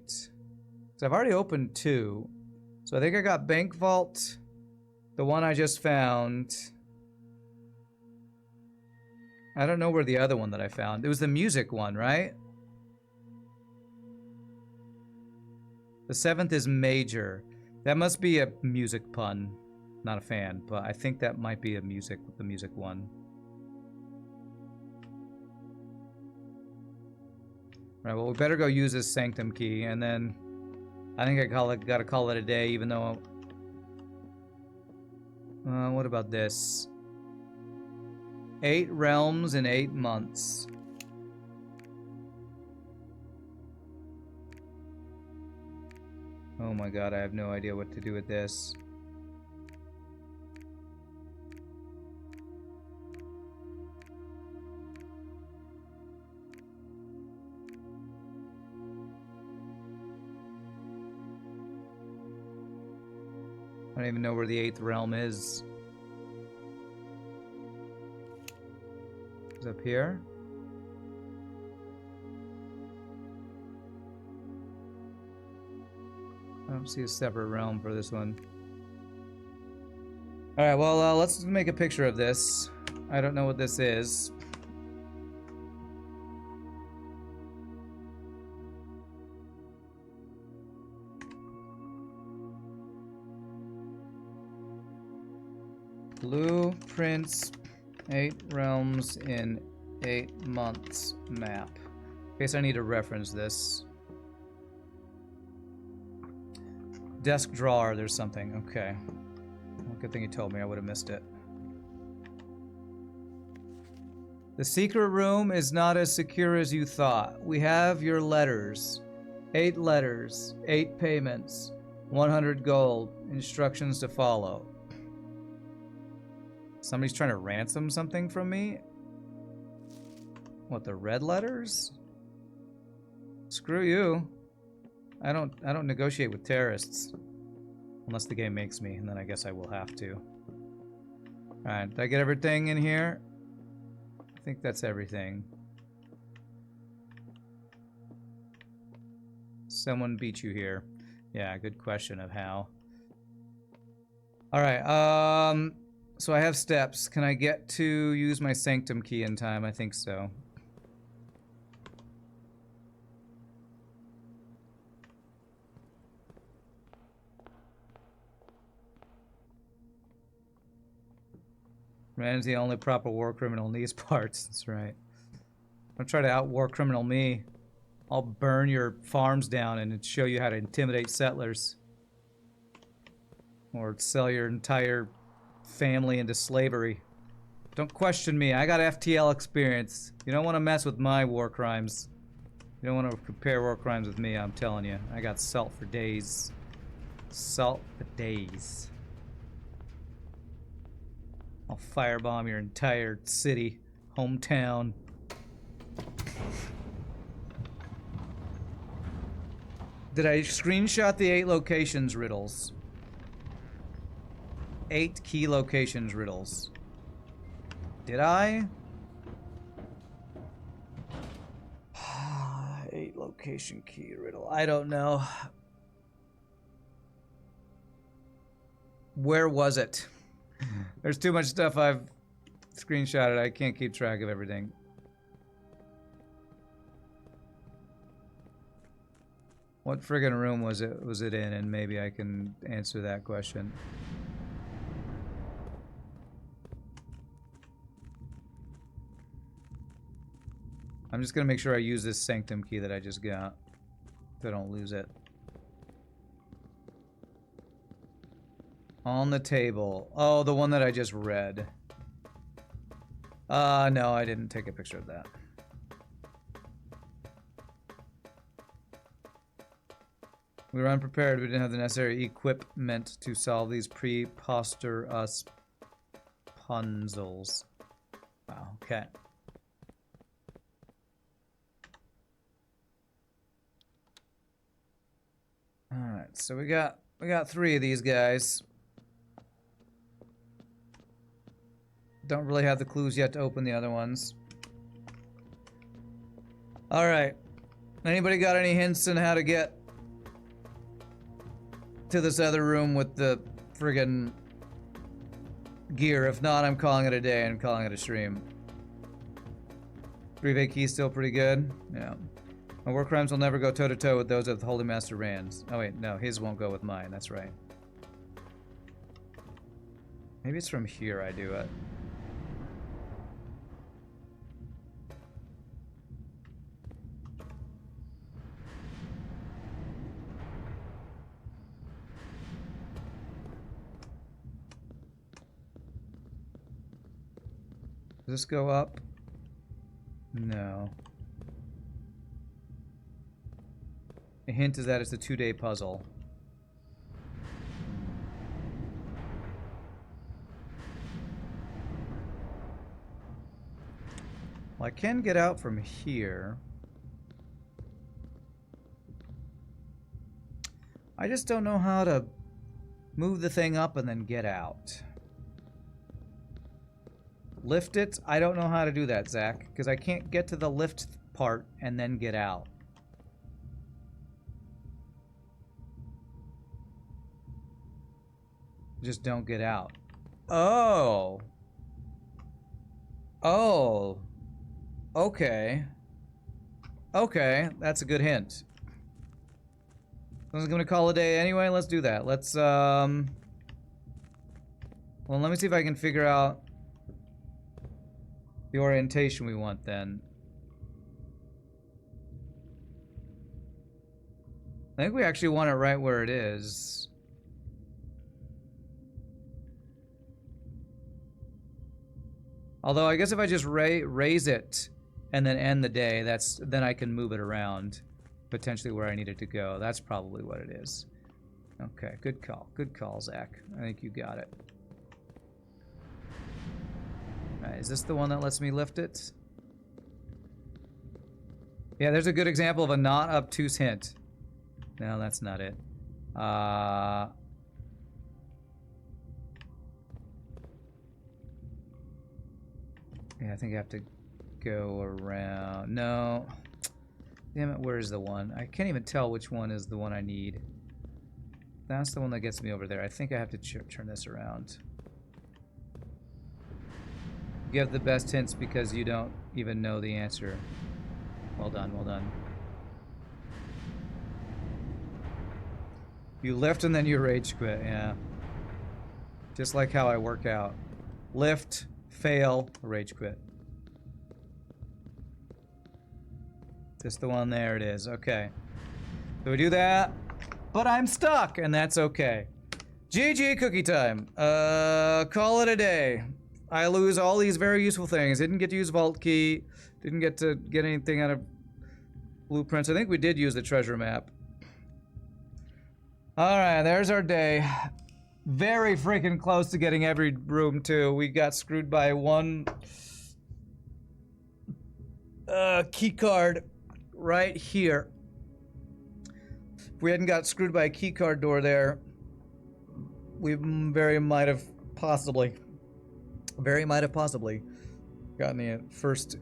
So I've already opened 2. So I think I got Bank Vault, the one I just found. I don't know where the other one that I found. It was the music one, right? The 7th is major. That must be a music pun. Not a fan, but I think that might be the music one. Right, well, we better go use this sanctum key, and then I think I gotta call it a day, even though... what about this? 8 realms in 8 months. Oh my god, I have no idea what to do with this. I don't even know where the 8th realm is. It's up here. I don't see a separate realm for this one. Alright, well, let's make a picture of this. I don't know what this is. Blueprints, 8 realms in 8 months map. In case I need to reference this. Desk drawer, there's something. Okay. Well, good thing you told me, I would have missed it. The secret room is not as secure as you thought. We have your letters. 8 letters, 8 payments, 100 gold, instructions to follow. Somebody's trying to ransom something from me? What, the red letters? Screw you. I don't negotiate with terrorists. Unless the game makes me, and then I guess I will have to. Alright, did I get everything in here? I think that's everything. Someone beat you here. Yeah, good question of how. Alright, so I have steps. Can I get to use my sanctum key in time? I think so. Rand's the only proper war criminal in these parts. That's right. Don't try to out war criminal me. I'll burn your farms down and show you how to intimidate settlers. Or sell your entire family into slavery. Don't question me. I got FTL experience. You don't want to mess with my war crimes. You don't want to compare war crimes with me, I'm telling you. I got salt for days. Salt for days. I'll firebomb your entire city, hometown. Did I screenshot the 8 locations riddles? 8 key locations riddles. Did I? 8 location key riddle. I don't know. Where was it? There's too much stuff I've screenshotted. I can't keep track of everything. What friggin' room was it in? And maybe I can answer that question. I'm just gonna make sure I use this sanctum key that I just got, so I don't lose it. On the table. Oh, the one that I just read. No, I didn't take a picture of that. We were unprepared. We didn't have the necessary equipment to solve these preposterous puzzles. Wow, okay. Alright, so we got 3 of these guys. Don't really have the clues yet to open the other ones. Alright. Anybody got any hints on how to get to this other room with the friggin' gear? If not, I'm calling it a day and calling it a stream. 3 key's still pretty good. Yeah. My war crimes will never go toe-to-toe with those of the Holy Master Rand's. Oh wait, no, his won't go with mine, that's right. Maybe it's from here I do it. Does this go up? No. A hint is that it's a 2-day puzzle. Well, I can get out from here. I just don't know how to move the thing up and then get out. Lift it? I don't know how to do that, Zach, because I can't get to the lift part and then get out. Just don't get out. Oh. Oh. Okay. Okay, that's a good hint. I was gonna call it a day anyway. Let's do that. Let's, well, let me see if I can figure out the orientation we want then. I think we actually want it right where it is. Although I guess if I just raise it and then end the day, then I can move it around potentially where I need it to go. That's probably what it is. Okay, good call. Good call, Zach. I think you got it. Alright, is this the one that lets me lift it? Yeah, there's a good example of a not obtuse hint. No, that's not it. Yeah, I think I have to go around. No. Damn it, where's the one? I can't even tell which one is the one I need. That's the one that gets me over there. I think I have to turn this around. You have the best hints because you don't even know the answer. Well done, well done. You lift and then you rage quit, yeah. Just like how I work out. Lift, fail, rage quit. Just the one, there it is, okay. So we do that, but I'm stuck, and that's okay. GG cookie time. Call it a day. I lose all these very useful things. Didn't get to use Vault Key. Didn't get to get anything out of Blueprints. I think we did use the treasure map. Alright, there's our day. Very freaking close to getting every room, too. We got screwed by one key card right here. If we hadn't got screwed by a key card door there, we very might have possibly gotten the first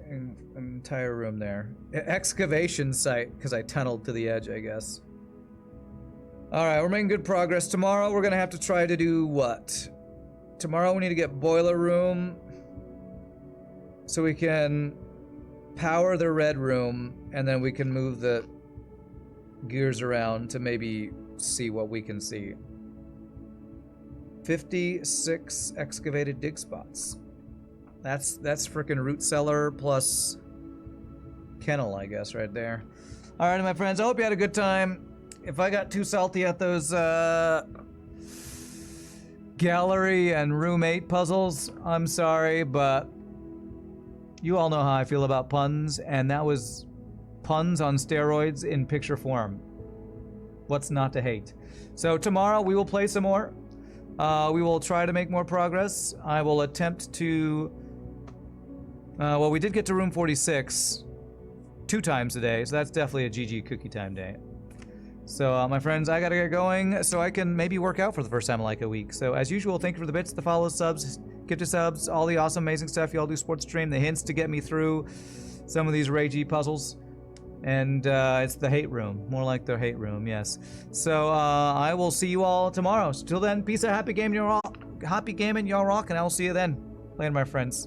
entire room there. Excavation site, because I tunneled to the edge, I guess. Alright, we're making good progress. Tomorrow we're gonna have to try to do what? Tomorrow we need to get boiler room so we can power the red room, and then we can move the gears around to maybe see what we can see. 56 excavated dig spots. That's frickin' root cellar plus kennel, I guess, right there. Alright, my friends, I hope you had a good time. If I got too salty at those gallery and room 8 puzzles, I'm sorry, but you all know how I feel about puns, and that was puns on steroids in picture form. What's not to hate? So tomorrow we will play some more. We will try to make more progress. I will attempt to... well, we did get to room 46 2 times today, so that's definitely a GG cookie time day. So, my friends, I gotta get going so I can maybe work out for the first time in like a week. So, as usual, thank you for the bits, the follows, subs, gifted subs, all the awesome, amazing stuff y'all do sports stream, the hints to get me through some of these ragey puzzles. And it's the hate room. More like the hate room, yes. So, I will see you all tomorrow. So, till then, peace out, happy gaming, y'all rock, and I will see you then. Later, my friends.